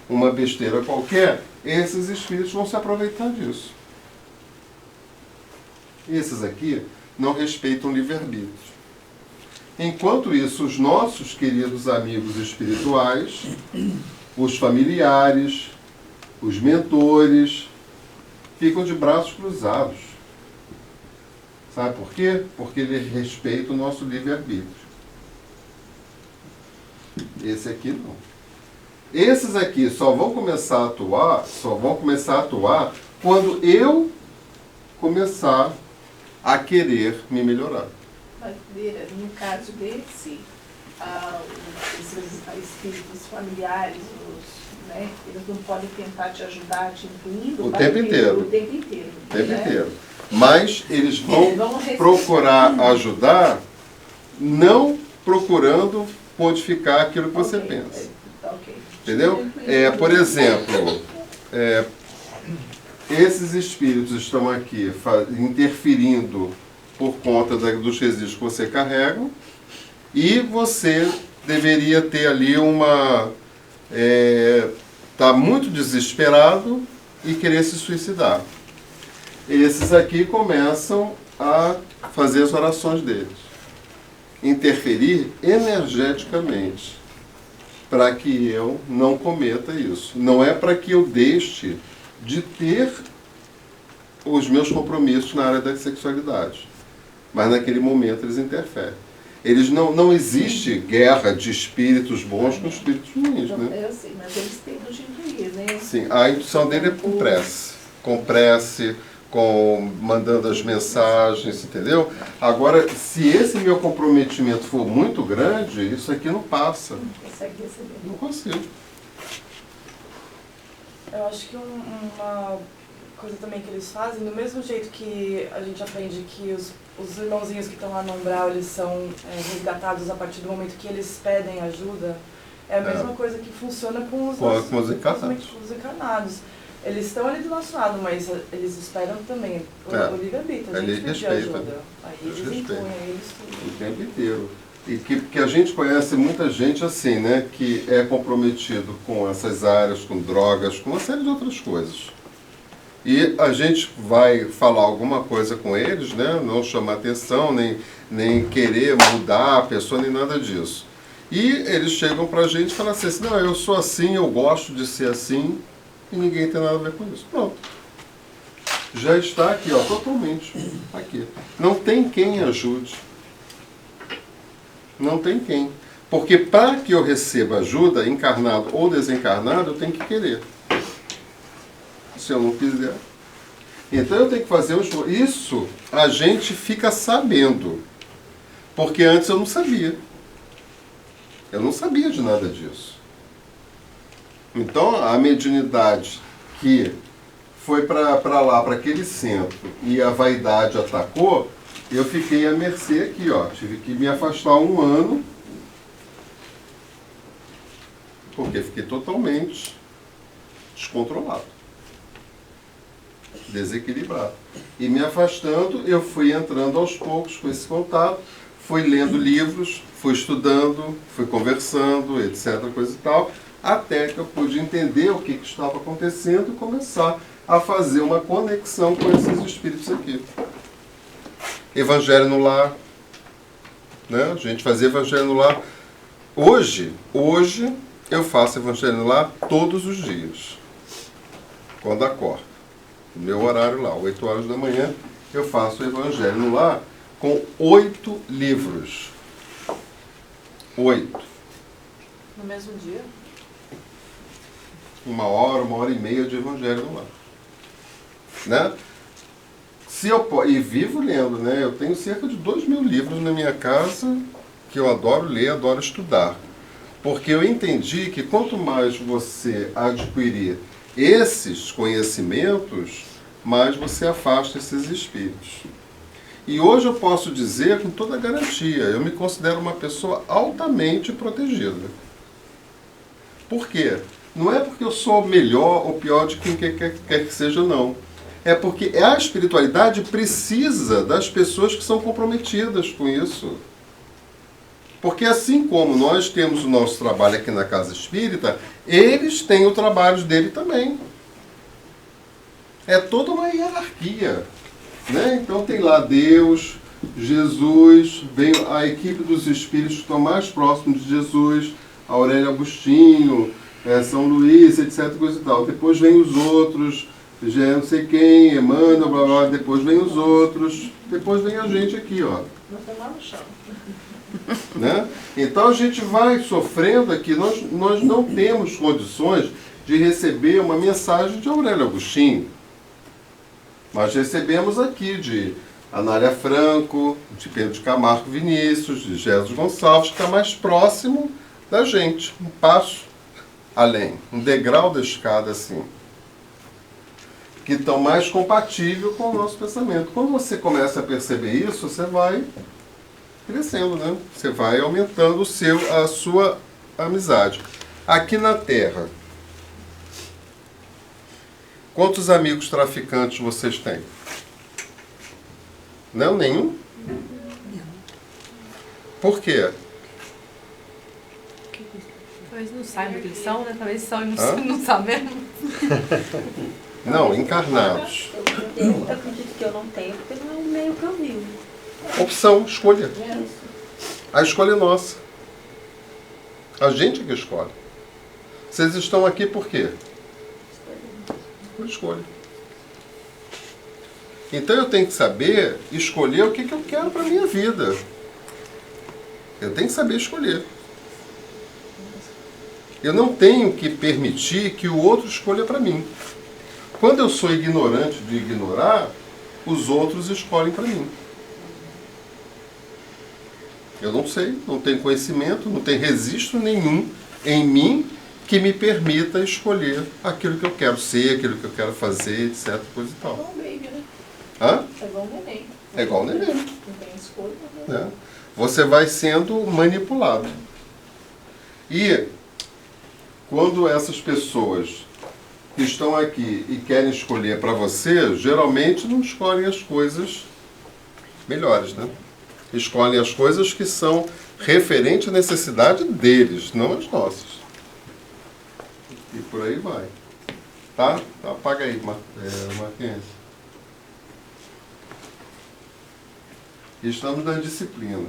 A: uma besteira qualquer, esses espíritos vão se aproveitar disso. Esses aqui não respeitam o livre-arbítrio. Enquanto isso, os nossos queridos amigos espirituais, os familiares, os mentores, ficam de braços cruzados. Sabe por quê? Porque eles respeitam o nosso livre-arbítrio. Esse aqui não. Esses aqui só vão começar a atuar quando eu começar a querer me melhorar.
D: Mas, no caso desse, os espíritos familiares, né, eles não podem tentar te ajudar, te incluindo
A: o tempo inteiro.
D: O tempo inteiro.
A: O tempo inteiro. Mas eles vão procurar ajudar, não procurando modificar aquilo que você pensa. Entendeu? Por exemplo, esses espíritos estão aqui interferindo por conta dos resíduos que você carrega, e você deveria ter ali tá muito desesperado e querer se suicidar. Esses aqui começam a fazer as orações deles, interferir energeticamente, para que eu não cometa isso. Não é para que eu deixe de ter os meus compromissos na área da sexualidade. Mas naquele momento eles interferem. Não existe guerra de espíritos bons com espíritos ruins, né?
D: Eu sei, mas eles têm de intuir, né?
A: Sim, a intuição dele é com prece, mandando as mensagens, entendeu? Agora, se esse meu comprometimento for muito grande, isso aqui não passa.
D: Não consegue receber.
A: Não consigo.
C: Eu acho que coisa também que eles fazem, do mesmo jeito que a gente aprende que os irmãozinhos que estão lá no umbral, eles são resgatados a partir do momento que eles pedem ajuda, é a mesma coisa que funciona com os encarnados. Eles estão ali do nosso lado, mas eles esperam também o livre-arbítrio, a gente pedir ajuda. Aí eles impõem, aí eles tudo.
A: O tempo inteiro. E que a gente conhece muita gente assim, né, que é comprometido com essas áreas, com drogas, com uma série de outras coisas. E a gente vai falar alguma coisa com eles, né, não chamar atenção, nem querer mudar a pessoa, nem nada disso. E eles chegam pra gente e falam assim, não, eu sou assim, eu gosto de ser assim, e ninguém tem nada a ver com isso. Pronto. Já está aqui, ó, totalmente aqui. Não tem quem ajude. Não tem quem. Porque para que eu receba ajuda, encarnado ou desencarnado, eu tenho que querer. Se eu não quiser. Então eu tenho que fazer isso, a gente fica sabendo. Porque antes eu não sabia. Eu não sabia de nada disso. Então a mediunidade que foi para lá, para aquele centro, e a vaidade atacou, eu fiquei à mercê aqui, ó. Tive que me afastar 1 ano, porque fiquei totalmente descontrolado, desequilibrado. E me afastando, eu fui entrando aos poucos com esse contato, fui lendo livros, fui estudando, fui conversando, etc., coisa e tal, até que eu pude entender o que estava acontecendo e começar a fazer uma conexão com esses espíritos aqui. Evangelho no lar, né? A gente fazia evangelho no lar. Hoje eu faço evangelho no lar todos os dias, quando acordo. No meu horário lá, 8 horas da manhã, eu faço o evangelho no lar com 8 livros. 8.
C: No mesmo dia?
A: 1 hora, 1h30 de evangelho no lar. Né? E vivo lendo, né? Eu tenho cerca de 2.000 livros na minha casa que eu adoro ler, adoro estudar. Porque eu entendi que quanto mais você adquirir esses conhecimentos, mais você afasta esses espíritos. E hoje eu posso dizer com toda garantia, eu me considero uma pessoa altamente protegida. Por quê? Não é porque eu sou melhor ou pior de quem quer que seja, não. É porque a espiritualidade precisa das pessoas que são comprometidas com isso. Porque assim como nós temos o nosso trabalho aqui na Casa Espírita, eles têm o trabalho dele também. É toda uma hierarquia. Né? Então tem lá Deus, Jesus, vem a equipe dos espíritos que estão mais próximos de Jesus, Aurélio Agostinho, São Luís, etc. Coisa e tal. Depois vem os outros, já não sei quem, Emmanuel, blá, blá, depois vem os outros, depois vem a gente aqui, ó.
D: Nós estamos lá no chão.
A: Né? Então a gente vai sofrendo aqui, nós não temos condições de receber uma mensagem de Aurélio Agostinho. Nós recebemos aqui de Anália Franco, de Pedro de Camargo Vinícius, de Jesus Gonçalves, que está mais próximo da gente, um passo além, um degrau da escada assim, que estão mais compatíveis com o nosso pensamento. Quando você começa a perceber isso, você vai crescendo, né? Você vai aumentando a sua amizade. Aqui na Terra, quantos amigos traficantes vocês têm? Não, nenhum? Por quê?
E: Talvez não saibam o que eles são, né? Talvez são e não sabemos.
A: Não, encarnados.
F: Eu acredito que eu não tenho, porque não é o meio que eu vivo.
A: Opção, escolha. A escolha é nossa. A gente é que escolhe. Vocês estão aqui por quê? Por escolha. Então eu tenho que saber escolher o que eu quero para a minha vida. Eu tenho que saber escolher. Eu não tenho que permitir que o outro escolha para mim. Quando eu sou ignorante de ignorar, os outros escolhem para mim. Eu não sei, não tenho conhecimento, não tem registro nenhum em mim que me permita escolher aquilo que eu quero ser, aquilo que eu quero fazer, etc. Coisa e
D: É
A: tal.
D: igual o baby, né?
A: Hã?
D: É igual o neném.
A: É igual o neném.
D: Não tem escolha, né?
A: Né? Você vai sendo manipulado. E quando essas pessoas que estão aqui e querem escolher para você, geralmente não escolhem as coisas melhores, né? Escolhem as coisas que são referentes à necessidade deles, não as nossas. E por aí vai. Tá? Apaga aí, Marquinhos. Estamos na disciplina.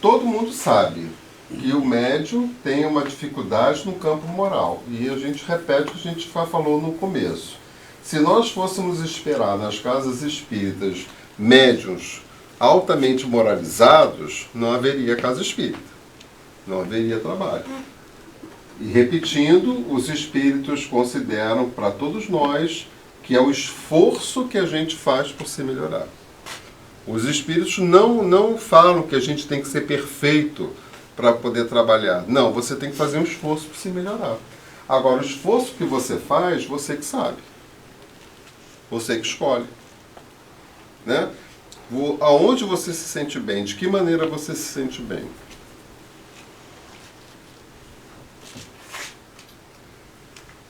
A: Todo mundo sabe que o médium tem uma dificuldade no campo moral. E a gente repete o que a gente falou no começo. Se nós fôssemos esperar nas casas espíritas médiuns altamente moralizados, não haveria casa espírita. Não haveria trabalho. E repetindo, os espíritos consideram para todos nós que é o esforço que a gente faz por se melhorar. Os espíritos não falam que a gente tem que ser perfeito para poder trabalhar. Não, você tem que fazer um esforço para se melhorar. Agora, o esforço que você faz, você que sabe. Você que escolhe. Né? Aonde você se sente bem? De que maneira você se sente bem?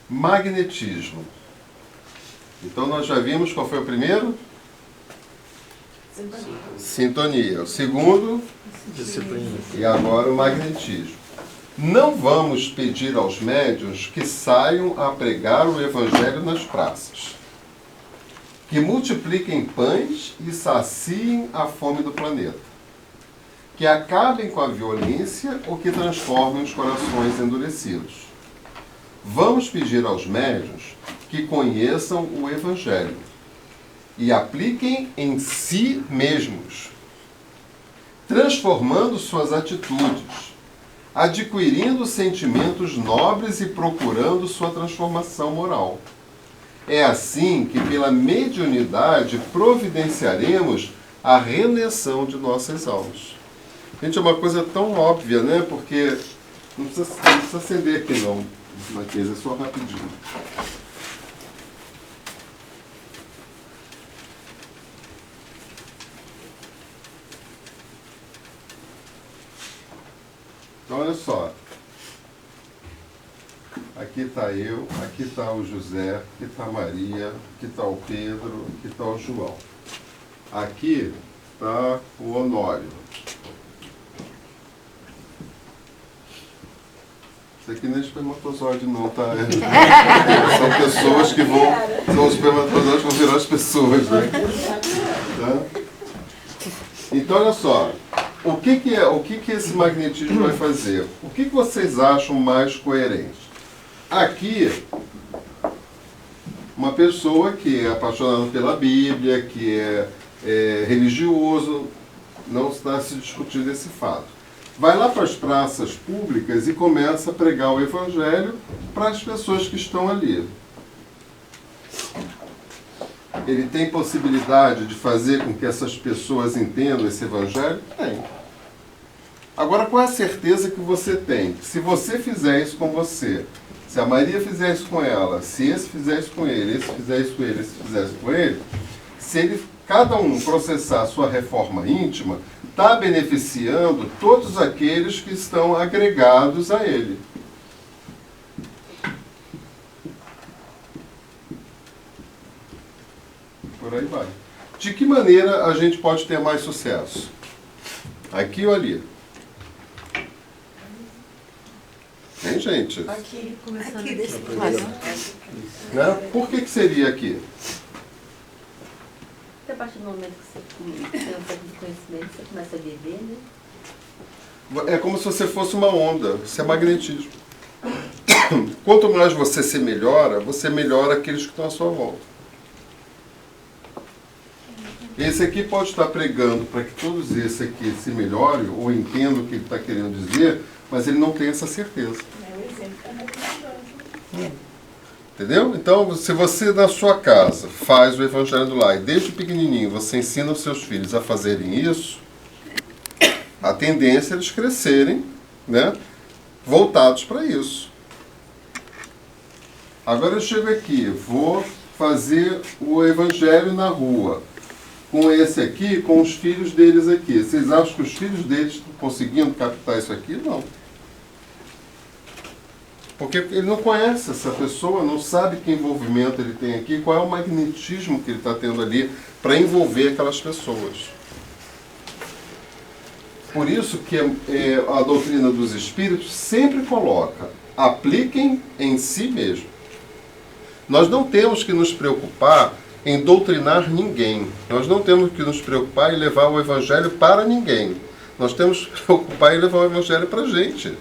A: Magnetismo. Então, nós já vimos qual foi o primeiro? Sintonia. O segundo?
B: Disciplina.
A: E agora o magnetismo. Não vamos pedir aos médiuns que saiam a pregar o evangelho nas praças, que multipliquem pães e saciem a fome do planeta, que acabem com a violência ou que transformem os corações endurecidos. Vamos pedir aos médiuns que conheçam o evangelho e apliquem em si mesmos, transformando suas atitudes, adquirindo sentimentos nobres e procurando sua transformação moral. É assim que, pela mediunidade, providenciaremos a redenção de nossas almas. Gente, é uma coisa tão óbvia, né? Porque não precisa acender aqui não, Marquês, é só rapidinho. Então, olha só. Aqui está eu, aqui está o José, aqui está a Maria, aqui está o Pedro, aqui está o João. Aqui está o Honório. Isso aqui não é espermatozoide não, tá? São pessoas que vão... São os espermatozoides que vão virar as pessoas, né? Tá? Então, olha só. O que esse magnetismo vai fazer? O que vocês acham mais coerente? Aqui, uma pessoa que é apaixonada pela Bíblia, que é religioso, não está se discutindo esse fato. Vai lá para as praças públicas e começa a pregar o Evangelho para as pessoas que estão ali. Ele tem possibilidade de fazer com que essas pessoas entendam esse Evangelho? Tem. Agora, qual é a certeza que você tem? Se você fizer isso com você, se a Maria fizer isso com ela, se esse fizer isso com ele, esse fizer isso com ele, esse fizer isso com ele, se ele, cada um processar a sua reforma íntima, está beneficiando todos aqueles que estão agregados a ele. Por aí vai. De que maneira a gente pode ter mais sucesso? Aqui ou ali? Hein, gente?
C: Aqui.
E: Começando
F: Aqui,
E: aqui.
F: desse
A: Né? Por que seria aqui?
F: A partir do momento que você tem um pouco de conhecimento, você começa a viver, né?
A: É como se você fosse uma onda. Isso é magnetismo. Quanto mais você melhora aqueles que estão à sua volta. Esse aqui pode estar pregando para que todos esses aqui se melhorem ou entendam o que ele está querendo dizer, mas ele não tem essa certeza.
D: É o exemplo que está dando.
A: Entendeu? Então, se você na sua casa faz o Evangelho do Lar e desde pequenininho você ensina os seus filhos a fazerem isso, a tendência é eles crescerem, né, voltados para isso. Agora eu chego aqui, vou fazer o evangelho na rua. Com esse aqui, com os filhos deles aqui. Vocês acham que os filhos deles estão conseguindo captar isso aqui? Não. Porque ele não conhece essa pessoa, não sabe que envolvimento ele tem aqui, qual é o magnetismo que ele está tendo ali para envolver aquelas pessoas. Por isso que a doutrina dos espíritos sempre coloca, apliquem em si mesmo. Nós não temos que nos preocupar em doutrinar ninguém. Nós não temos que nos preocupar em levar o evangelho para ninguém. Nós temos que nos preocupar em levar o evangelho para a gente.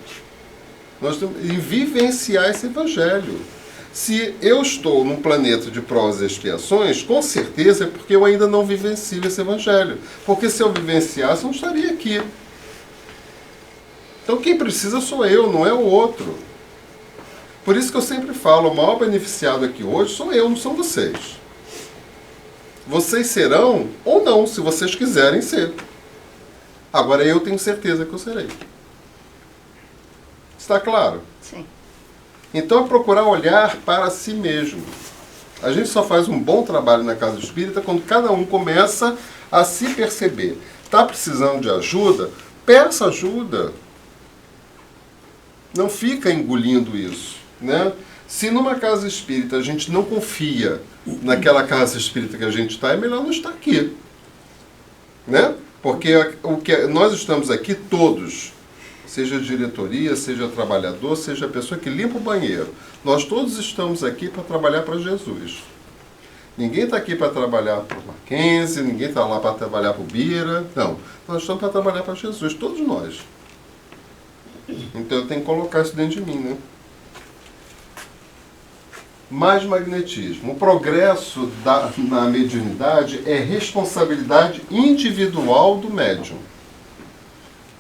A: Nós temos que vivenciar esse evangelho. Se eu estou num planeta de provas e expiações, com certeza é porque eu ainda não vivencio esse evangelho. Porque se eu vivenciasse, eu não estaria aqui. Então quem precisa sou eu, não é o outro. Por isso que eu sempre falo, o maior beneficiado aqui hoje sou eu, não são vocês. Vocês serão ou não, se vocês quiserem ser. Agora eu tenho certeza que eu serei. Está claro?
F: Sim.
A: Então é procurar olhar para si mesmo. A gente só faz um bom trabalho na casa espírita quando cada um começa a se perceber. Está precisando de ajuda? Peça ajuda. Não fica engolindo isso, né? Se numa casa espírita a gente não confia naquela casa espírita que a gente está, é melhor não estar aqui, né? Porque nós estamos aqui todos, seja diretoria, seja trabalhador, seja a pessoa que limpa o banheiro. Nós todos estamos aqui para trabalhar para Jesus. Ninguém está aqui para trabalhar para o Mackenzie, ninguém está lá para trabalhar para o Bira. Não, nós estamos para trabalhar para Jesus, todos nós. Então eu tenho que colocar isso dentro de mim, né? Mais magnetismo. O progresso na mediunidade é responsabilidade individual do médium.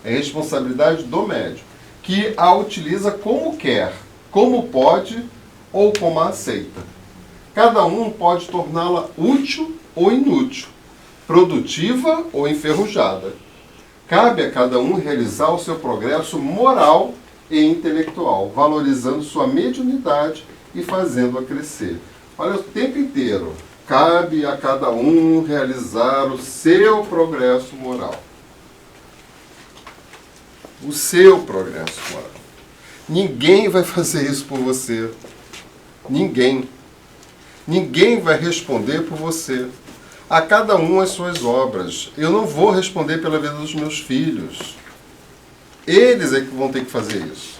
A: É responsabilidade do médium, que a utiliza como quer, como pode ou como a aceita. Cada um pode torná-la útil ou inútil, produtiva ou enferrujada. Cabe a cada um realizar o seu progresso moral e intelectual, valorizando sua mediunidade e fazendo-a crescer. Olha, o tempo inteiro, cabe a cada um realizar o seu progresso moral. O seu progresso moral. Ninguém vai fazer isso por você. Ninguém. Ninguém vai responder por você. A cada um as suas obras. Eu não vou responder pela vida dos meus filhos. Eles é que vão ter que fazer isso.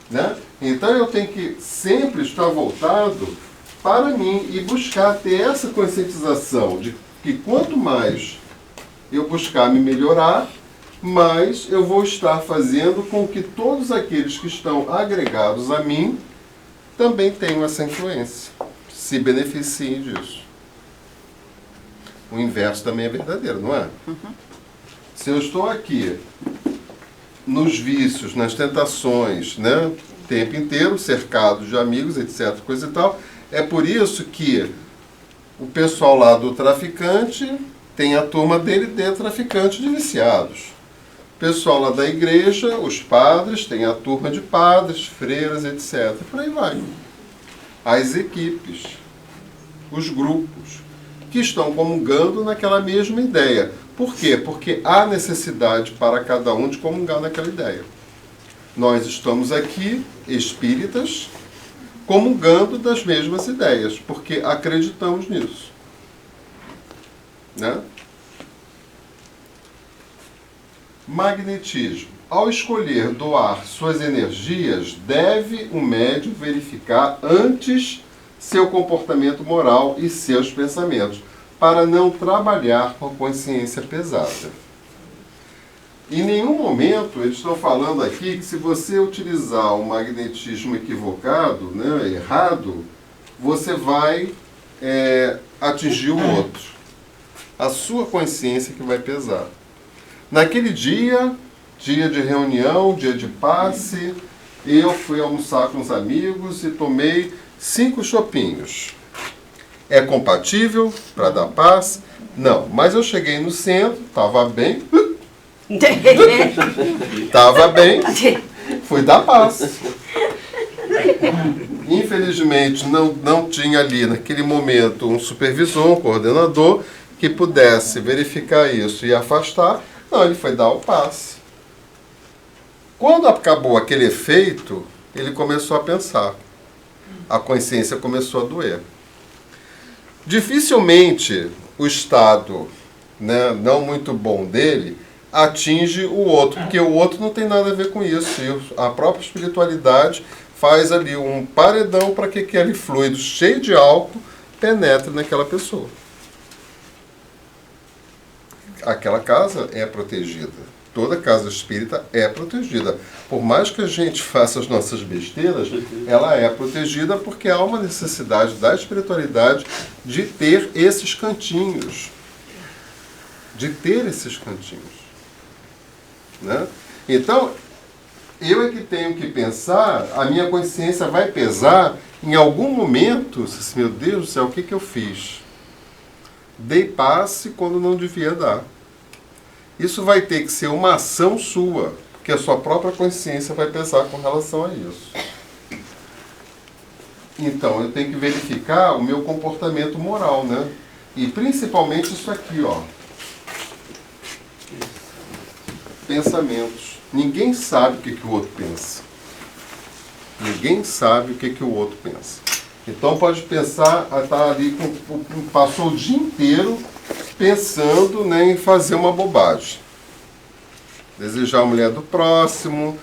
A: Né? Então eu tenho que sempre estar voltado para mim e buscar ter essa conscientização de que quanto mais eu buscar me melhorar, mais eu vou estar fazendo com que todos aqueles que estão agregados a mim também tenham essa influência, se beneficiem disso. O inverso também é verdadeiro, não é? Uhum. Se eu estou aqui nos vícios, nas tentações, né, o tempo inteiro, cercado de amigos, etc., coisa e tal, é por isso que o pessoal lá do traficante tem a turma dele de traficante de viciados. O pessoal lá da igreja, os padres, tem a turma de padres, freiras, etc. Por aí vai. As equipes, os grupos, que estão comungando naquela mesma ideia. Por quê? Porque há necessidade para cada um de comungar naquela ideia. Nós estamos aqui, espíritas, comungando das mesmas ideias, porque acreditamos nisso. Né? Magnetismo. Ao escolher doar suas energias, deve o médium verificar antes seu comportamento moral e seus pensamentos, para não trabalhar com a consciência pesada. Em nenhum momento eles estão falando aqui que se você utilizar o magnetismo equivocado, né, errado, você vai atingir o outro. A sua consciência que vai pesar. Naquele dia de reunião, dia de passe, eu fui almoçar com os amigos e tomei 5 chopinhos. É compatível para dar paz? Não, mas eu cheguei no centro, estava bem, estava bem, fui dar paz. Infelizmente, não tinha ali, naquele momento, um supervisor, um coordenador, que pudesse verificar isso e afastar. Não, ele foi dar o passe. Quando acabou aquele efeito, ele começou a pensar. A consciência começou a doer. Dificilmente o estado, né, não muito bom dele atinge o outro, porque o outro não tem nada a ver com isso. E a própria espiritualidade faz ali um paredão para que aquele fluido cheio de álcool penetre naquela pessoa. Aquela casa é protegida. Toda casa espírita é protegida. Por mais que a gente faça as nossas besteiras, ela é protegida porque há uma necessidade da espiritualidade de ter esses cantinhos. De ter esses cantinhos. Né? Então, eu é que tenho que pensar, a minha consciência vai pesar em algum momento, meu Deus do céu, o que eu fiz? Dei passe quando não devia dar. Isso vai ter que ser uma ação sua, porque a sua própria consciência vai pesar com relação a isso. Então, eu tenho que verificar o meu comportamento moral, né? E principalmente isso aqui, ó. Pensamentos. Ninguém sabe o que o outro pensa. Ninguém sabe o que o outro pensa. Então pode pensar, tá ali, passou o dia inteiro pensando, né, em fazer uma bobagem. Desejar a mulher do próximo,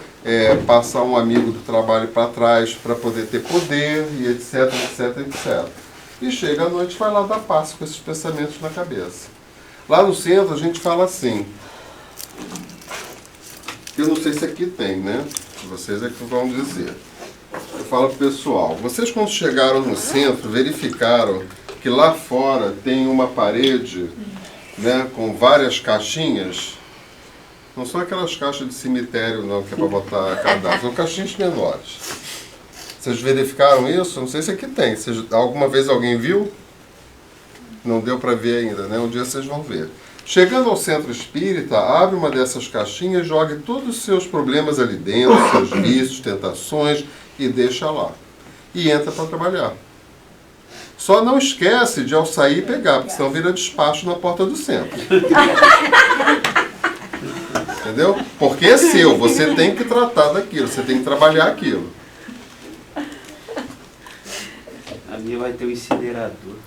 A: passar um amigo do trabalho para trás para poder ter poder, e etc, etc, etc. E chega à noite e vai lá dar passo com esses pensamentos na cabeça. Lá no centro a gente fala assim, eu não sei se aqui tem, né? Vocês é que vão dizer. Eu falo pro pessoal, vocês quando chegaram no centro, verificaram que lá fora tem uma parede, né, com várias caixinhas? Não são aquelas caixas de cemitério, não, que é para botar cadastro, são caixinhas menores. Vocês verificaram isso? Não sei se aqui tem. Alguma vez alguém viu? Não deu para ver ainda, né? Um dia vocês vão ver. Chegando ao centro espírita, abre uma dessas caixinhas, jogue todos os seus problemas ali dentro, seus vícios, tentações, e deixa lá. E entra para trabalhar. Só não esquece de ao sair pegar, porque senão vira despacho na porta do centro. Entendeu? Porque é seu, você tem que tratar daquilo, você tem que trabalhar aquilo.
B: A minha vai ter um incinerador.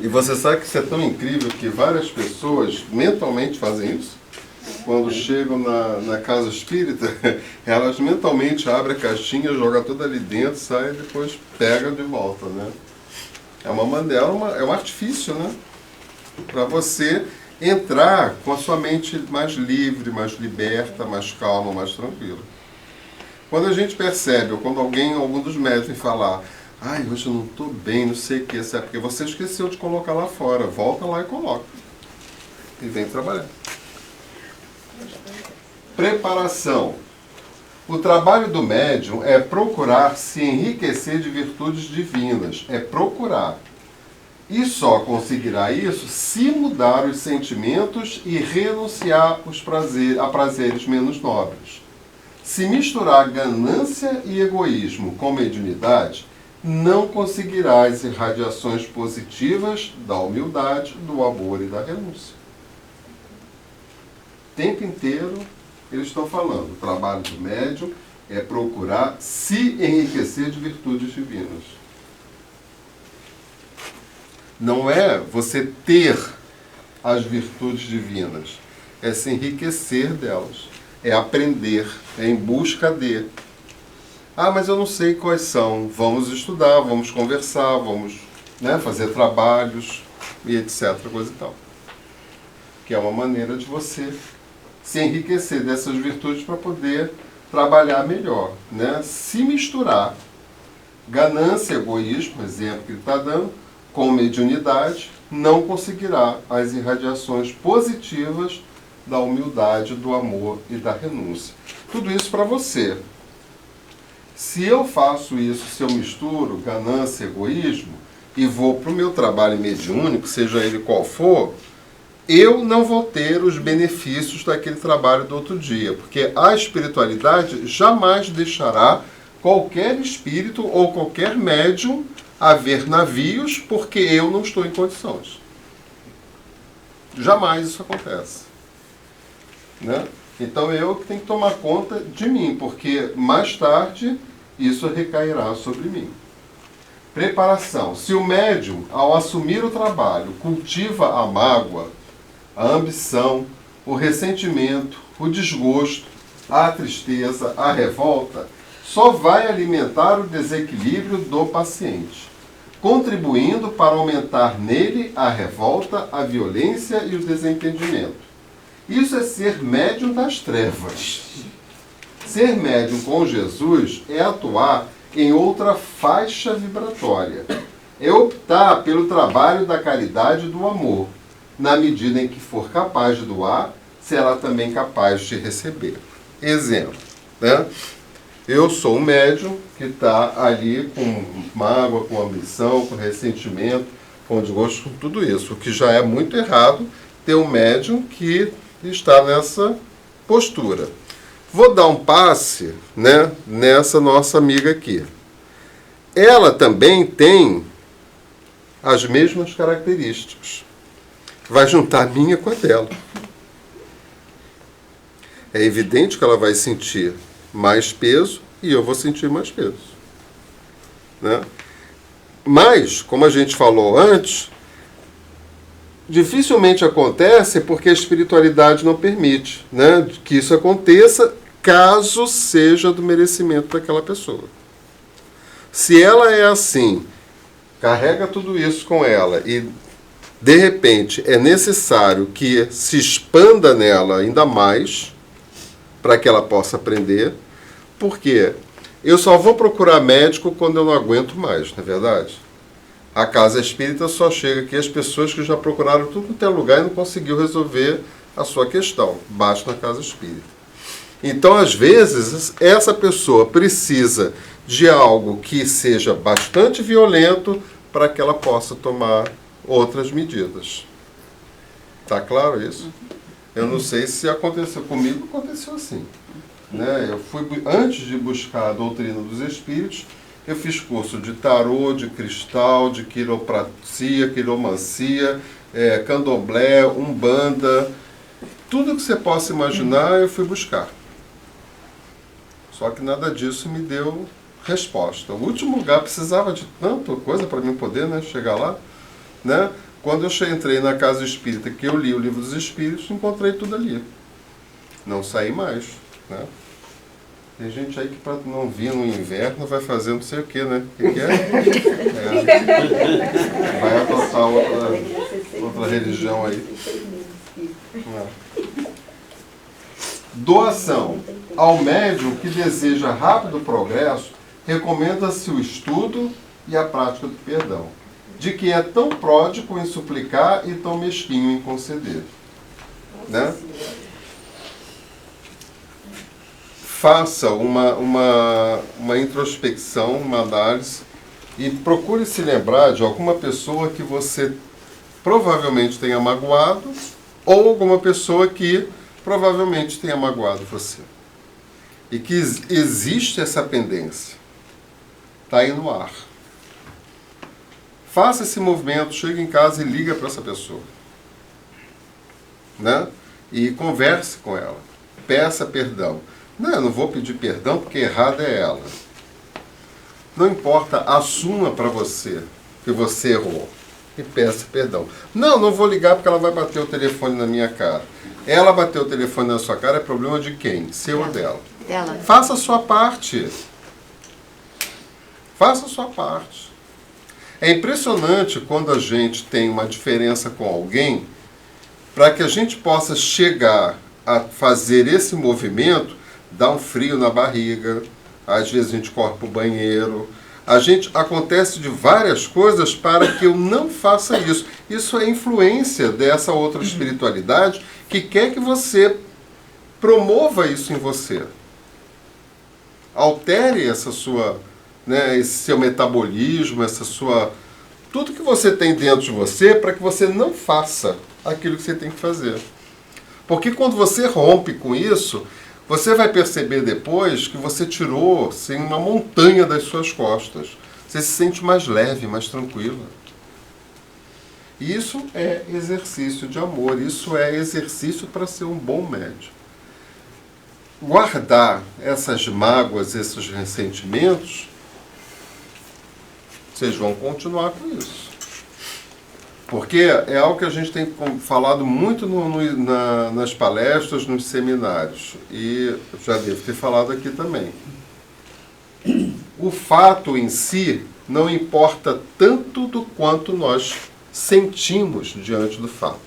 A: E você sabe que isso é tão incrível que várias pessoas mentalmente fazem isso? Quando chegam na casa espírita, elas mentalmente abrem a caixinha, jogam tudo ali dentro, saem e depois pegam de volta, né? É uma maneira, é um artifício, né? Para você entrar com a sua mente mais livre, mais liberta, mais calma, mais tranquila. Quando a gente percebe, ou quando algum dos médicos vem falar, ai, hoje eu não estou bem, não sei o que, é porque você esqueceu de colocar lá fora, volta lá e coloca. E vem trabalhar. Preparação. O trabalho do médium é procurar se enriquecer de virtudes divinas. É procurar. E só conseguirá isso se mudar os sentimentos e renunciar a prazeres menos nobres. Se misturar ganância e egoísmo com mediunidade, não conseguirá as irradiações positivas da humildade, do amor e da renúncia. O tempo inteiro eles estão falando, o trabalho do médium é procurar se enriquecer de virtudes divinas. Não é você ter as virtudes divinas, é se enriquecer delas, é aprender, é em busca de. Ah, mas eu não sei quais são. Vamos estudar, vamos conversar, vamos, né, fazer trabalhos e etc, coisa e tal. Que é uma maneira de você se enriquecer dessas virtudes para poder trabalhar melhor, né? Se misturar ganância, egoísmo, exemplo que ele está dando, com mediunidade, não conseguirá as irradiações positivas da humildade, do amor e da renúncia. Tudo isso para você. Se eu faço isso, se eu misturo ganância, egoísmo, e vou para o meu trabalho mediúnico, seja ele qual for, eu não vou ter os benefícios daquele trabalho do outro dia, porque a espiritualidade jamais deixará qualquer espírito ou qualquer médium a ver navios porque eu não estou em condições. Jamais isso acontece. Né? Então eu que tenho que tomar conta de mim, porque mais tarde isso recairá sobre mim. Preparação. Se o médium, ao assumir o trabalho, cultiva a mágoa, a ambição, o ressentimento, o desgosto, a tristeza, a revolta, só vai alimentar o desequilíbrio do paciente, contribuindo para aumentar nele a revolta, a violência e o desentendimento. Isso é ser médium das trevas. Ser médium com Jesus é atuar em outra faixa vibratória. É optar pelo trabalho da caridade e do amor. Na medida em que for capaz de doar, será também capaz de receber. Exemplo, né? Eu sou um médium que está ali com mágoa, com ambição, com ressentimento, com desgosto, com tudo isso. O que já é muito errado ter um médium que está nessa postura. Vou dar um passe, né, nessa nossa amiga aqui. Ela também tem as mesmas características. Vai juntar a minha com a dela. É evidente que ela vai sentir mais peso e eu vou sentir mais peso. Né? Mas, como a gente falou antes, dificilmente acontece porque a espiritualidade não permite, né, que isso aconteça caso seja do merecimento daquela pessoa. Se ela é assim, carrega tudo isso com ela e de repente é necessário que se expanda nela ainda mais para que ela possa aprender, porque eu só vou procurar médico quando eu não aguento mais, não é verdade? A casa espírita só chega aqui as pessoas que já procuraram tudo quanto é lugar e não conseguiu resolver a sua questão. Basta na casa espírita. Então, às vezes, essa pessoa precisa de algo que seja bastante violento para que ela possa tomar outras medidas. Tá claro isso? Eu não sei se aconteceu comigo, aconteceu assim. Né? Eu fui, antes de buscar a doutrina dos espíritos, eu fiz curso de tarô, de cristal, de quiropraxia, quiromancia, candomblé, umbanda. Tudo que você possa imaginar eu fui buscar. Só que nada disso me deu resposta. O último lugar precisava de tanta coisa para mim poder, né, chegar lá. Né? Quando eu entrei na casa espírita, que eu li o livro dos espíritos, encontrei tudo ali. Não saí mais. Né? Tem gente aí que para não vir no inverno vai fazer não sei o que, né? O que é? Vai adotar outra religião aí. Doação. Ao médium que deseja rápido progresso, recomenda-se o estudo e a prática do perdão, de quem é tão pródigo em suplicar e tão mesquinho em conceder. Né? Faça uma introspecção, uma análise e procure se lembrar de alguma pessoa que você provavelmente tenha magoado ou alguma pessoa que provavelmente tenha magoado você. E que existe essa pendência. Está aí no ar. Faça esse movimento, chegue em casa e liga para essa pessoa. Né? E converse com ela. Peça perdão. Não, eu não vou pedir perdão porque errada é ela. Não importa, assuma para você que você errou e peça perdão. Não, não vou ligar porque ela vai bater o telefone na minha cara. Ela bateu o telefone na sua cara, é problema de quem? Seu ou dela?
F: Dela.
A: Faça a sua parte. Faça a sua parte. É impressionante quando a gente tem uma diferença com alguém, para que a gente possa chegar a fazer esse movimento, dá um frio na barriga, às vezes a gente corre para o banheiro, acontece de várias coisas para que eu não faça isso. Isso é influência dessa outra espiritualidade que quer que você promova isso em você. Altere essa sua, né, esse seu metabolismo, essa sua, tudo que você tem dentro de você para que você não faça. aquilo que você tem que fazer. Porque quando você rompe com isso, você vai perceber depois que você tirou assim, uma montanha das suas costas. Você se sente mais leve, mais tranquila. E isso é exercício de amor, isso é exercício para ser um bom médium. Guardar essas mágoas, esses ressentimentos, vocês vão continuar com isso. Porque é algo que a gente tem falado muito nas palestras, nos seminários. E já devo ter falado aqui também. O fato em si não importa tanto do quanto nós sentimos diante do fato.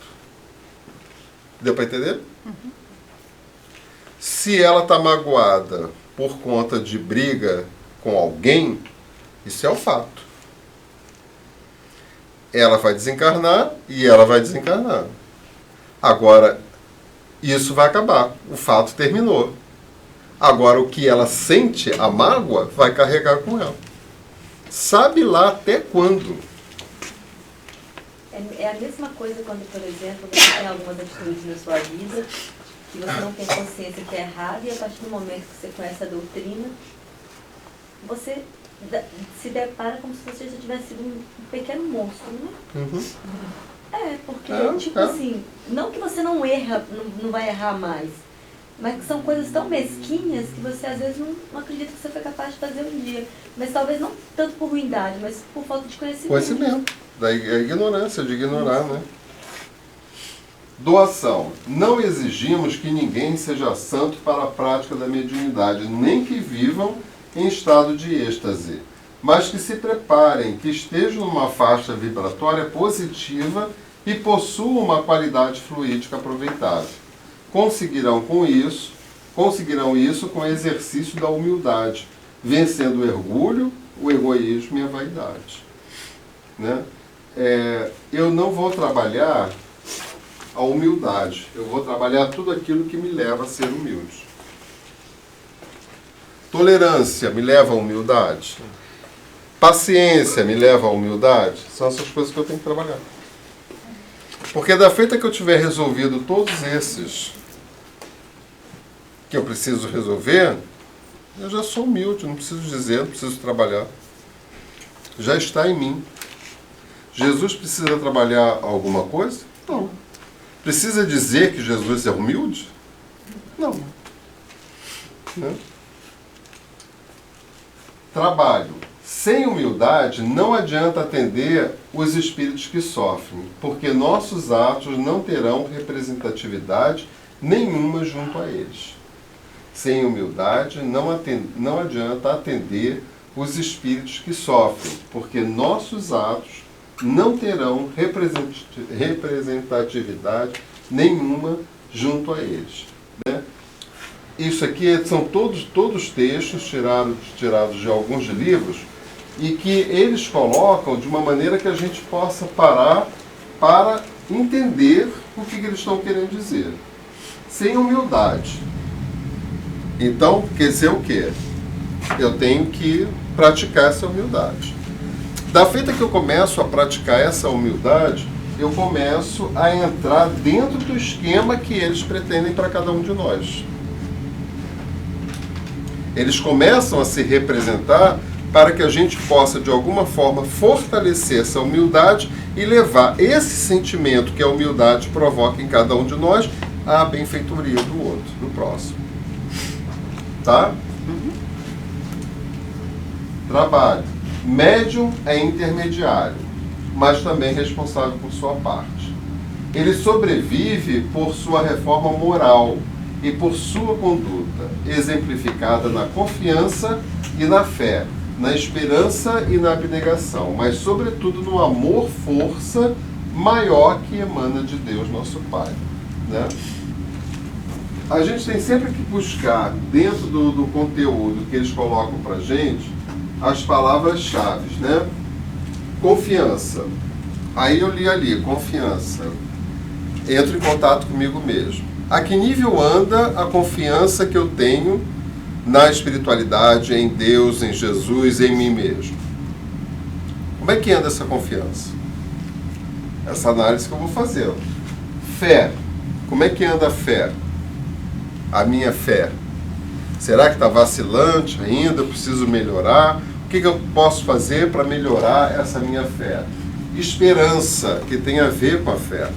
A: Deu para entender?
E: Uhum.
A: Se ela está magoada por conta de briga com alguém, isso é o fato. Ela vai desencarnar e ela vai desencarnar. Agora, isso vai acabar. O fato terminou. Agora, o que ela sente, a mágoa, vai carregar com ela. Sabe lá até quando.
F: É a mesma coisa quando, por exemplo, você tem algumas atitudes na sua vida que você não tem consciência que é errado, e a partir do momento que você conhece a doutrina, você se depara como se você já tivesse sido um pequeno monstro, né?
A: Uhum.
F: Porque, assim, não que você não erra, não vai errar mais, mas que são coisas tão mesquinhas que você às vezes não acredita que você foi capaz de fazer um dia. Mas talvez não tanto por ruindade, mas por falta de conhecimento.
A: Conhecimento. Da ignorância, de ignorar, né? Doação. Não exigimos que ninguém seja santo para a prática da mediunidade, nem que vivam em estado de êxtase, mas que se preparem, que estejam numa faixa vibratória positiva e possuam uma qualidade fluídica aproveitável. Conseguirão isso com o exercício da humildade, vencendo o orgulho, o egoísmo e a vaidade. Né? Eu não vou trabalhar a humildade, eu vou trabalhar tudo aquilo que me leva a ser humilde. Tolerância me leva à humildade. Paciência me leva à humildade. São essas coisas que eu tenho que trabalhar. Porque da feita que eu tiver resolvido todos esses que eu preciso resolver, eu já sou humilde, não preciso dizer, não preciso trabalhar. Já está em mim. Jesus precisa trabalhar alguma coisa? Não. Precisa dizer que Jesus é humilde? Não. Né? Trabalho. Sem humildade, não adianta atender os espíritos que sofrem, porque nossos atos não terão representatividade nenhuma junto a eles. Sem humildade, não adianta atender os espíritos que sofrem, porque nossos atos não terão representatividade nenhuma junto a eles. Né? Isso aqui são todos textos tirados de alguns livros e que eles colocam de uma maneira que a gente possa parar para entender o que eles estão querendo dizer. Sem humildade. Então, quer dizer o quê? Eu tenho que praticar essa humildade. Da feita que eu começo a praticar essa humildade, eu começo a entrar dentro do esquema que eles pretendem para cada um de nós. Eles começam a se representar para que a gente possa, de alguma forma, fortalecer essa humildade e levar esse sentimento que a humildade provoca em cada um de nós à benfeitoria do outro, do próximo. Tá? Trabalho. Médium é intermediário, mas também responsável por sua parte. Ele sobrevive por sua reforma moral e por sua conduta, exemplificada na confiança e na fé, na esperança e na abnegação, mas sobretudo no amor-força maior que emana de Deus, nosso Pai. Né? A gente tem sempre que buscar, dentro do conteúdo que eles colocam para a gente, as palavras-chave, né? Confiança. Aí eu li ali, confiança. Entro em contato comigo mesmo. A que nível anda a confiança que eu tenho na espiritualidade, em Deus, em Jesus, em mim mesmo? Como é que anda essa confiança? Essa análise que eu vou fazer. Fé. Como é que anda a fé? A minha fé. Será que está vacilante ainda? Eu preciso melhorar? O que eu posso fazer para melhorar essa minha fé? Esperança, que tem a ver com a fé.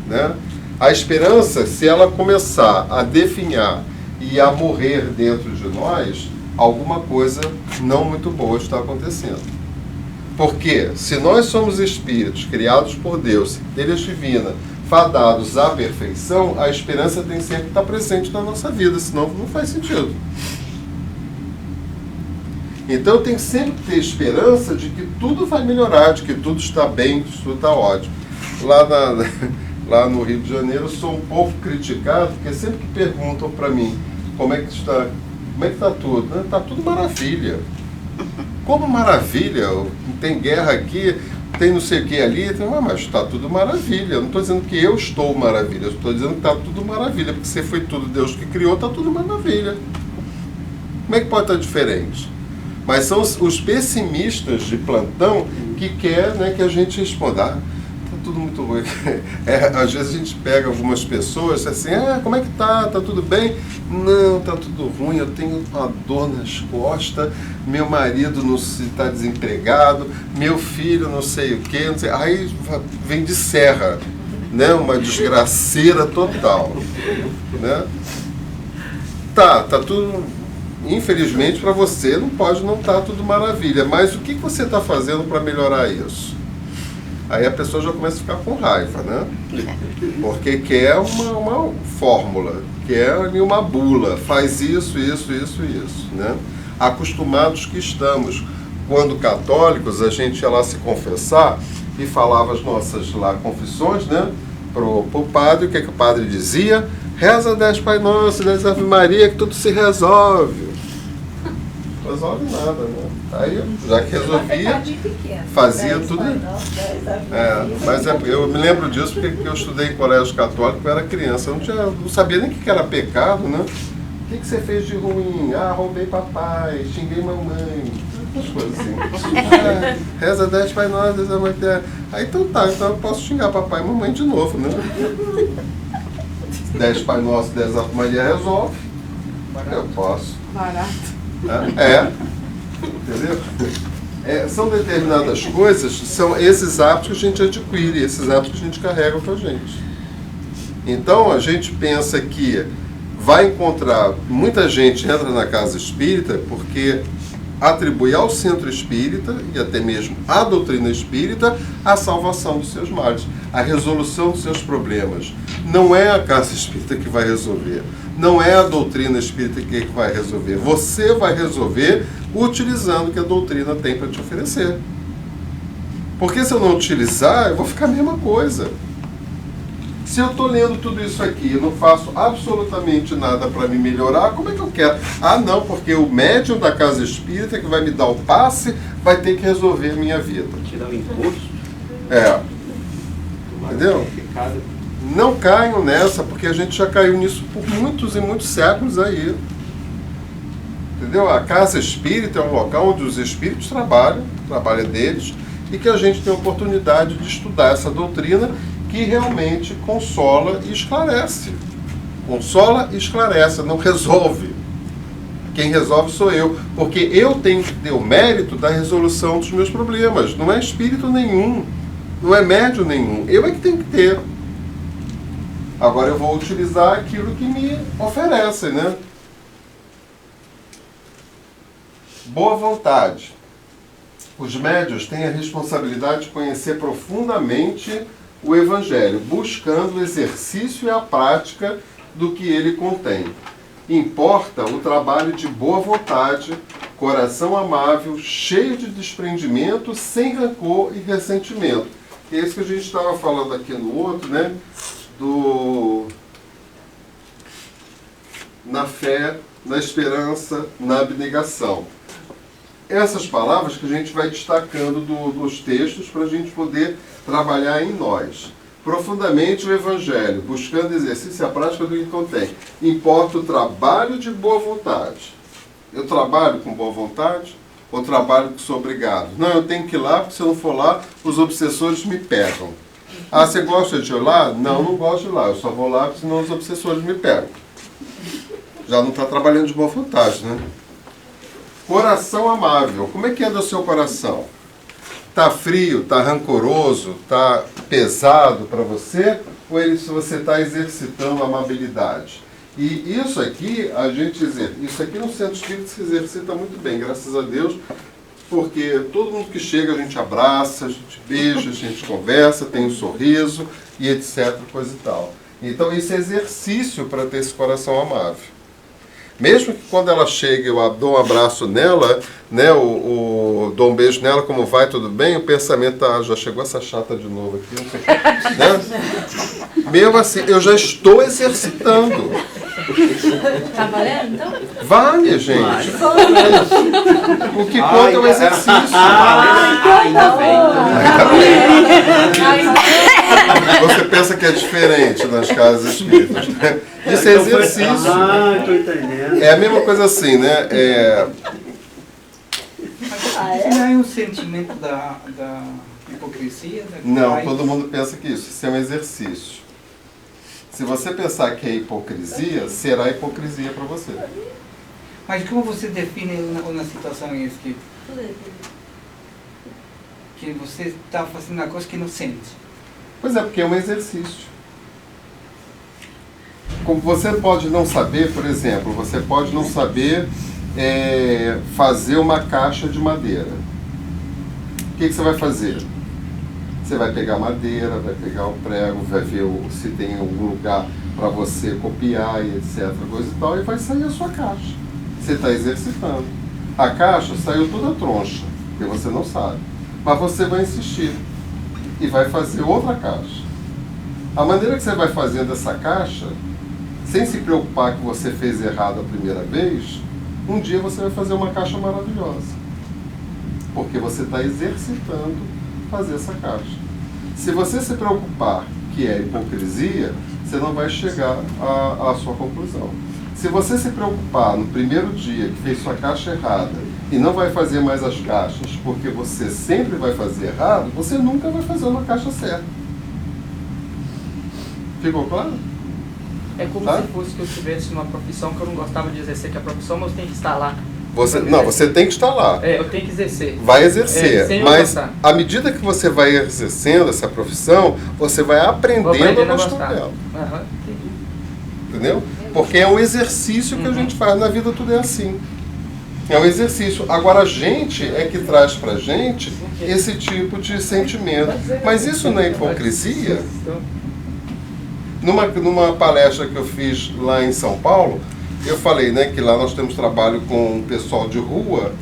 A: Né? A esperança, se ela começar a definhar e a morrer dentro de nós, alguma coisa não muito boa está acontecendo. Porque se nós somos espíritos criados por Deus, Deus divina, fadados à perfeição, a esperança tem sempre que estar presente na nossa vida, senão não faz sentido. Então eu tenho sempre que ter esperança de que tudo vai melhorar, de que tudo está bem, que tudo está ótimo. Lá no Rio de Janeiro eu sou um pouco criticado, porque sempre que perguntam para mim como é que está tudo, está tudo maravilha. Como maravilha? Tem guerra aqui, tem não sei o que ali, mas está tudo maravilha. Eu não estou dizendo que eu estou maravilha, eu estou dizendo que está tudo maravilha, porque se foi tudo Deus que criou, está tudo maravilha. Como é que pode estar diferente? Mas são os pessimistas de plantão que querem, né, que a gente responda. Está tudo muito ruim. Às vezes a gente pega algumas pessoas assim, como é que tá? Tá tudo bem? Não, tá tudo ruim, eu tenho uma dor nas costas, meu marido não está desempregado, meu filho não sei o quê, não sei. Aí vem de serra, né? Uma desgraceira total. Né? Tá tudo... Infelizmente para você não pode não estar tudo maravilha, mas o que você está fazendo para melhorar isso? Aí a pessoa já começa a ficar com raiva, né? Porque quer uma fórmula, quer uma bula, faz isso, né? Acostumados que estamos. Quando católicos, a gente ia lá se confessar e falava as nossas lá confissões, né? Pro padre, o que o padre dizia? Reza 10 Pai Nosso, 10 Ave Maria, que tudo se resolve. Não resolve nada, né? Aí, já que resolvia, fazia tudo. Mas eu me lembro disso porque eu estudei em colégio católico, eu era criança, eu não sabia nem o que era pecado, né? O que você fez de ruim? Roubei papai, xinguei mamãe, essas coisas assim. Reza 10 Pai Nosso, 10 Ave Maria. Aí então eu posso xingar papai e mamãe de novo, né? 10 Pai Nosso, 10 Ave Maria resolve. Eu posso.
C: Barato.
A: Entendeu? São determinadas coisas, são esses hábitos que a gente adquire, esses hábitos que a gente carrega com a gente. Então a gente pensa que vai encontrar, muita gente entra na casa espírita porque atribui ao centro espírita e até mesmo à doutrina espírita a salvação dos seus males, a resolução dos seus problemas. Não é a casa espírita que vai resolver, não é a doutrina espírita que vai resolver. Você vai resolver utilizando o que a doutrina tem para te oferecer. Porque se eu não utilizar, eu vou ficar a mesma coisa. Se eu estou lendo tudo isso aqui e não faço absolutamente nada para me melhorar, como é que eu quero? Não, porque o médium da casa espírita que vai me dar o passe vai ter que resolver a minha vida.
B: Tirar o imposto.
A: Entendeu? Não caiam nessa, porque a gente já caiu nisso por muitos e muitos séculos aí. Entendeu? A casa espírita é um local onde os espíritos trabalham deles, e que a gente tem a oportunidade de estudar essa doutrina que realmente consola e esclarece. Consola e esclarece, não resolve. Quem resolve sou eu, porque eu tenho que ter o mérito da resolução dos meus problemas. Não é espírito nenhum, não é médium nenhum. Eu é que tenho que ter. Agora eu vou utilizar aquilo que me oferece, né? Boa vontade. Os médiuns têm a responsabilidade de conhecer profundamente o Evangelho, buscando o exercício e a prática do que ele contém. Importa o trabalho de boa vontade, coração amável, cheio de desprendimento, sem rancor e ressentimento. É isso que a gente estava falando aqui no outro, né? Na fé, na esperança, na abnegação. Essas palavras que a gente vai destacando dos textos para a gente poder trabalhar em nós. Profundamente o Evangelho, buscando exercício e a prática do que contém. Importa o trabalho de boa vontade. Eu trabalho com boa vontade ou trabalho que sou obrigado? Não, eu tenho que ir lá, porque se eu não for lá, os obsessores me pegam. Ah, você gosta de ir lá? Não, não gosto de ir lá. Eu só vou lá porque senão os obsessores me pegam. Já não está trabalhando de boa vontade, né? Coração amável. Como é que anda o seu coração? Tá frio, tá rancoroso, tá pesado para você? Ou você está exercitando a amabilidade? E isso aqui, isso aqui no centro espírita se exercita muito bem, graças a Deus, porque todo mundo que chega a gente abraça, a gente beija, a gente conversa, tem um sorriso e etc, coisa e tal. Então esse é exercício para ter esse coração amável. Mesmo que quando ela chega eu dou um abraço nela, né, dou um beijo nela, como vai, tudo bem? O pensamento já chegou essa chata de novo aqui, não sei o que, né? Mesmo assim, eu já estou exercitando.
E: Tá valendo, então?
A: Vale, gente. O que conta é o exercício.
B: Ainda bem.
A: Você pensa que é diferente nas casas espíritas, né? Isso é exercício.
B: Ah, estou entendendo.
A: É a mesma coisa assim, né?
G: Não é um sentimento da hipocrisia?
A: Não, todo mundo pensa que isso é um exercício. Se você pensar que é hipocrisia, será hipocrisia para você.
G: Mas como você define uma situação que você está fazendo uma coisa que não sente?
A: Pois é, porque é um exercício. Como você pode não saber, por exemplo, você pode não saber fazer uma caixa de madeira. O que você vai fazer? Você vai pegar madeira, vai pegar o prego, vai ver se tem algum lugar para você copiar e etc, coisa e tal, e vai sair a sua caixa. Você está exercitando. A caixa saiu toda troncha, porque você não sabe. Mas você vai insistir e vai fazer outra caixa. A maneira que você vai fazendo essa caixa, sem se preocupar que você fez errado a primeira vez, um dia você vai fazer uma caixa maravilhosa. Porque você está exercitando fazer essa caixa. Se você se preocupar que é hipocrisia, você não vai chegar à sua conclusão. Se você se preocupar no primeiro dia que fez sua caixa errada e não vai fazer mais as caixas porque você sempre vai fazer errado, você nunca vai fazer uma caixa certa. Ficou claro?
H: É como se fosse que eu estivesse numa profissão que eu não gostava de exercer, que é a profissão, mas eu tenho que estar lá.
A: Você tem que estar lá.
H: Eu tenho que exercer.
A: Vai exercer,
H: sem
A: mas
H: gostar.
A: à medida que você vai exercendo essa profissão, você vai aprendendo a gostar dela.
H: Aham, entendi.
A: Entendeu? Porque é um exercício que a gente faz. Na vida tudo é assim. É um exercício. Agora a gente é que traz pra gente esse tipo de sentimento. Mas isso não é hipocrisia? Numa palestra que eu fiz lá em São Paulo, eu falei, né, que lá nós temos trabalho com o pessoal de rua,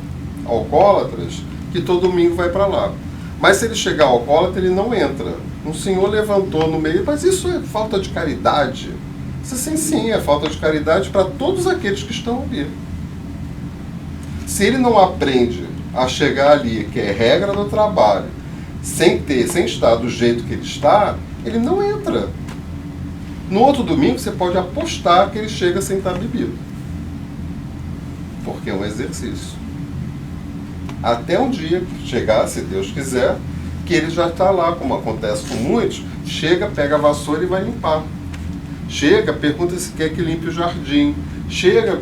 A: alcoólatras, que todo domingo vai para lá. Mas se ele chegar alcoólatra, ele não entra. Um senhor levantou no meio, mas isso é falta de caridade? Sim, é falta de caridade para todos aqueles que estão ali. Se ele não aprende a chegar ali, que é regra do trabalho, sem estar do jeito que ele está, ele não entra. No outro domingo, você pode apostar que ele chega sem estar bebido. Porque é um exercício. Até um dia chegar, se Deus quiser, que ele já está lá, como acontece com muitos, chega, pega a vassoura e vai limpar. Chega, pergunta se quer que limpe o jardim. Chega,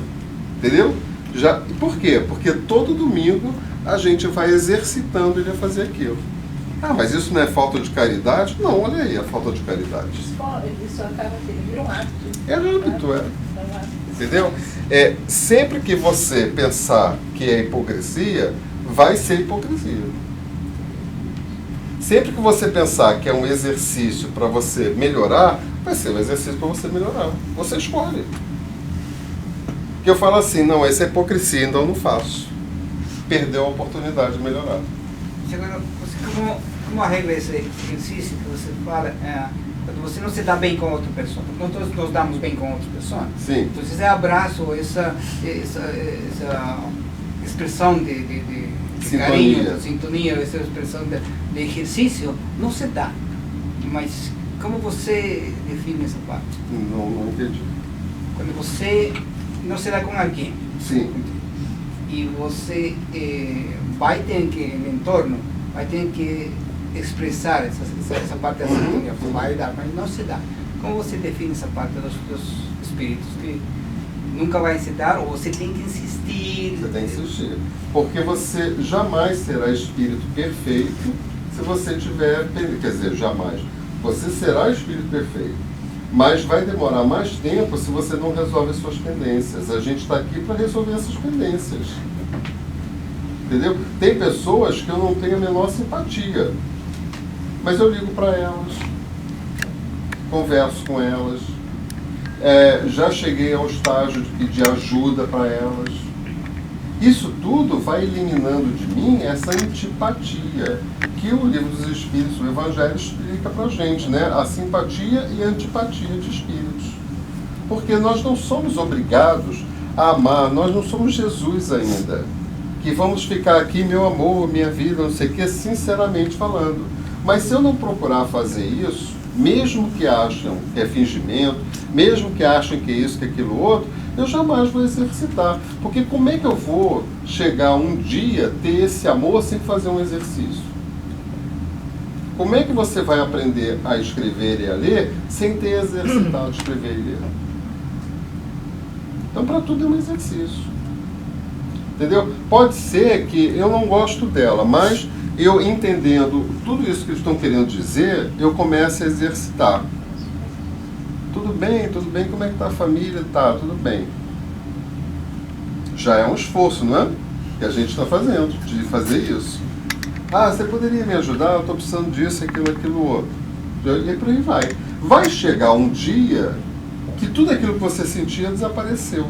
A: entendeu? E por quê? Porque todo domingo a gente vai exercitando ele a fazer aquilo. Ah, mas isso não é falta de caridade? Não, olha aí a falta de caridade.
D: Isso acaba vira um hábito.
A: É hábito, Entendeu? Sempre que você pensar que é hipocrisia, vai ser hipocrisia. Sempre que você pensar que é um exercício para você melhorar, vai ser um exercício para você melhorar. Você escolhe. Porque eu falo assim, não, essa é hipocrisia, então eu não faço. Perdeu a oportunidade de melhorar.
G: Agora, como arregla esse exercício que você fala, quando você não se dá bem com outra pessoa? Nós todos nos damos bem com outras pessoas.
A: Sim.
G: Então, esse abraço, essa expressão de carinho, de sintonia, essa expressão de exercício, não se dá. Mas como você define essa parte?
A: Não entendi.
G: Quando você não se dá com alguém.
A: Sim.
G: E você vai ter que, no entorno, vai ter que expressar essa parte da sintonia. Vai dar, mas não se dá. Como você define essa parte dos espíritos que nunca vai se dar, ou você tem que insistir?
A: Você tem que insistir. Porque você jamais será espírito perfeito se você tiver... Quer dizer, jamais. Você será espírito perfeito. Mas vai demorar mais tempo se você não resolve as suas pendências. A gente está aqui para resolver essas pendências. Entendeu? Tem pessoas que eu não tenho a menor simpatia. Mas eu ligo para elas. Converso com elas. Já cheguei ao estágio de pedir ajuda para elas. Isso tudo vai eliminando de mim essa antipatia que o Livro dos Espíritos, o Evangelho, explica para a gente, né? A simpatia e a antipatia de espíritos. Porque nós não somos obrigados a amar, nós não somos Jesus ainda. Que vamos ficar aqui, meu amor, minha vida, não sei o que, sinceramente falando. Mas se eu não procurar fazer isso, mesmo que achem que é fingimento, mesmo que achem que é isso, que é aquilo outro, eu jamais vou exercitar. Porque como é que eu vou chegar um dia, ter esse amor sem fazer um exercício? Como é que você vai aprender a escrever e a ler sem ter exercitado escrever e ler? Então, para tudo é um exercício. Entendeu? Pode ser que eu não gosto dela, mas eu entendendo tudo isso que eles estão querendo dizer, eu comece a exercitar. Tudo bem, como é que está a família? Tá, tudo bem. Já é um esforço, não é? Que a gente está fazendo, de fazer isso. Ah, você poderia me ajudar? Eu estou precisando disso, aquilo outro. E por aí vai. Vai chegar um dia que tudo aquilo que você sentia desapareceu.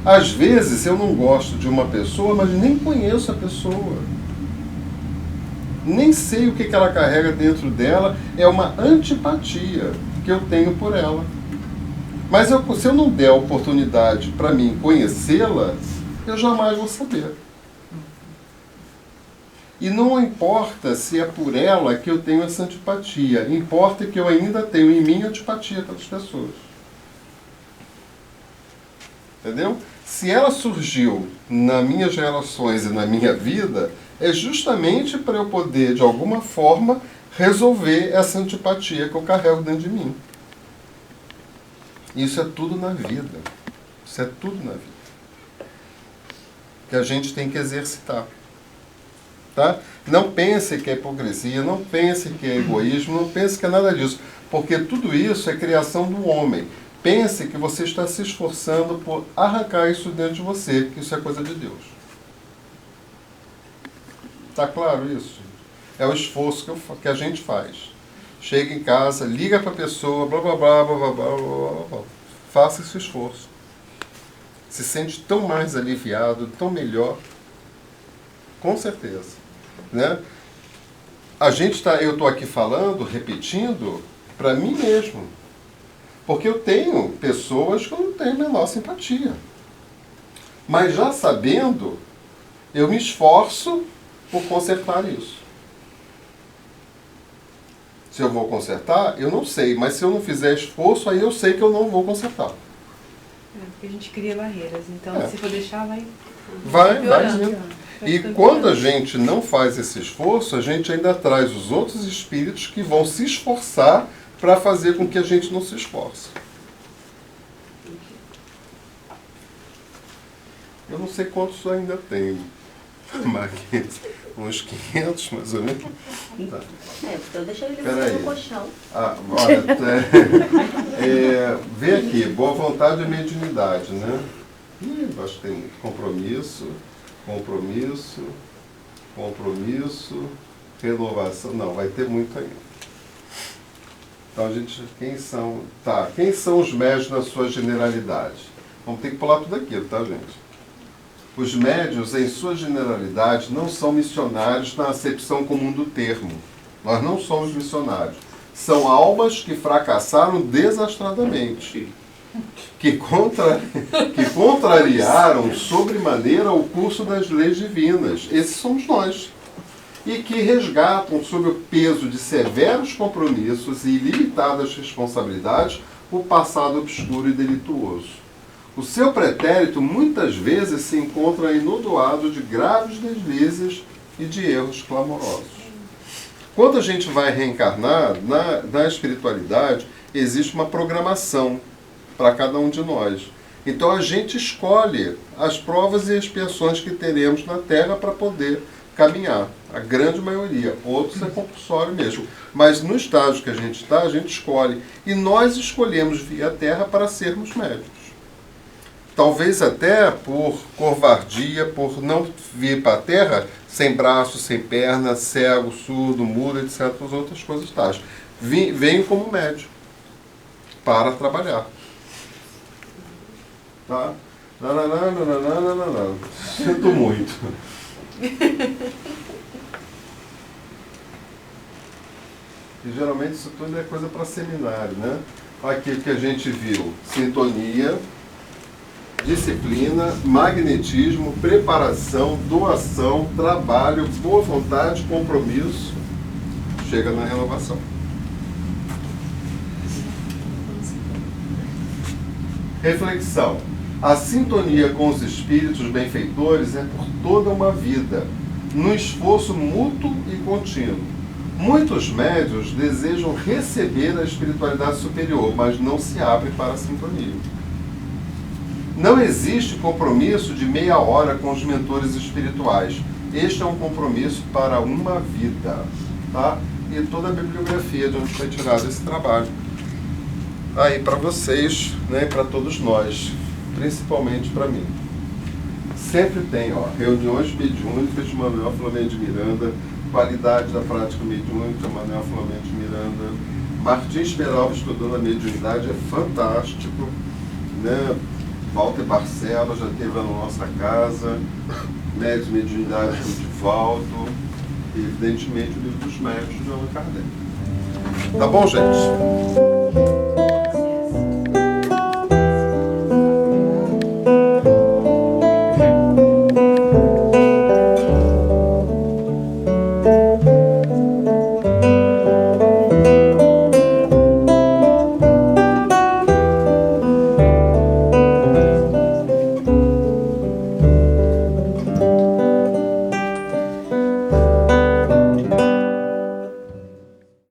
A: Às vezes eu não gosto de uma pessoa, mas nem conheço a pessoa. Nem sei o que ela carrega dentro dela. É uma antipatia que eu tenho por ela. Mas se eu não der a oportunidade para mim conhecê-la, eu jamais vou saber. E não importa se é por ela que eu tenho essa antipatia. Importa que eu ainda tenho em mim antipatia pelas pessoas. Entendeu? Se ela surgiu nas minhas relações e na minha vida, é justamente para eu poder, de alguma forma, resolver essa antipatia que eu carrego dentro de mim. Isso é tudo na vida. Isso é tudo na vida. Que a gente tem que exercitar. Tá? Não pense que é hipocrisia, não pense que é egoísmo, não pense que é nada disso. Porque tudo isso é criação do homem. Pense que você está se esforçando por arrancar isso dentro de você, que isso é coisa de Deus. Está claro isso? É o esforço que a gente faz. Chega em casa, liga para a pessoa, blá blá blá blá blá blá blá blá. Faça esse esforço. Se sente tão mais aliviado, tão melhor. Com certeza. Né? Eu estou aqui falando, repetindo, para mim mesmo. Porque eu tenho pessoas que eu não tenho a menor simpatia. Mas já sabendo, eu me esforço por consertar isso. Se eu vou consertar, eu não sei. Mas se eu não fizer esforço, aí eu sei que eu não vou consertar.
E: Porque a gente cria barreiras. Então, se for deixar, vai
A: piorando.
E: indo.
A: E quando a gente não faz esse esforço, a gente ainda traz os outros espíritos que vão se esforçar para fazer com que a gente não se esforce. Eu não sei quantos ainda tem, mas uns 500 mais ou menos. Tá.
F: Então deixa ele ver no colchão.
A: Olha, vê aqui, boa vontade e mediunidade, né? Acho que tem muito compromisso, renovação. Não, vai ter muito ainda. Então, quem são os médiuns na sua generalidade? Vamos ter que pular tudo aquilo, tá, gente? Os médiuns, em sua generalidade, não são missionários na acepção comum do termo. Nós não somos missionários. São almas que fracassaram desastradamente. Que contrariaram sobremaneira o curso das leis divinas. Esses somos nós. E que resgatam, sob o peso de severos compromissos e ilimitadas responsabilidades, o passado obscuro e delituoso. O seu pretérito muitas vezes se encontra enodoado de graves deslizes e de erros clamorosos. Quando a gente vai reencarnar, na espiritualidade, existe uma programação para cada um de nós. Então a gente escolhe as provas e expiações que teremos na Terra para poder caminhar. A grande maioria. Outros é compulsório mesmo. Mas no estágio que a gente está, a gente escolhe. E nós escolhemos vir à Terra para sermos médicos. Talvez até por covardia, por não vir para a Terra sem braço, sem perna, cego, surdo, mudo, etc. As outras coisas tais. Venho como médico para trabalhar. Tá? Não. Sinto muito. E geralmente isso tudo é coisa para seminário, né? Aqui que a gente viu: sintonia, disciplina, magnetismo, preparação, doação, trabalho, boa vontade, compromisso. Chega na renovação. Reflexão. A sintonia com os espíritos benfeitores é por toda uma vida, num esforço mútuo e contínuo. Muitos médiuns desejam receber a espiritualidade superior, mas não se abrem para a sintonia. Não existe compromisso de meia hora com os mentores espirituais. Este é um compromisso para uma vida. Tá? E toda a bibliografia de onde foi tirado esse trabalho. Aí para vocês, né, para todos nós, principalmente para mim. Sempre tem, ó, reuniões mediúnicas de Manuel Flamengo de Miranda, qualidade da prática mediúnica, Manuel Flamengo de Miranda, Martins Peralva estudando a mediunidade, é fantástico, né? Walter Barcelos já esteve lá na nossa casa, Médios de Mediunidade do Divaldo, e evidentemente o livro dos médios de Allan Kardec. Tá bom, gente?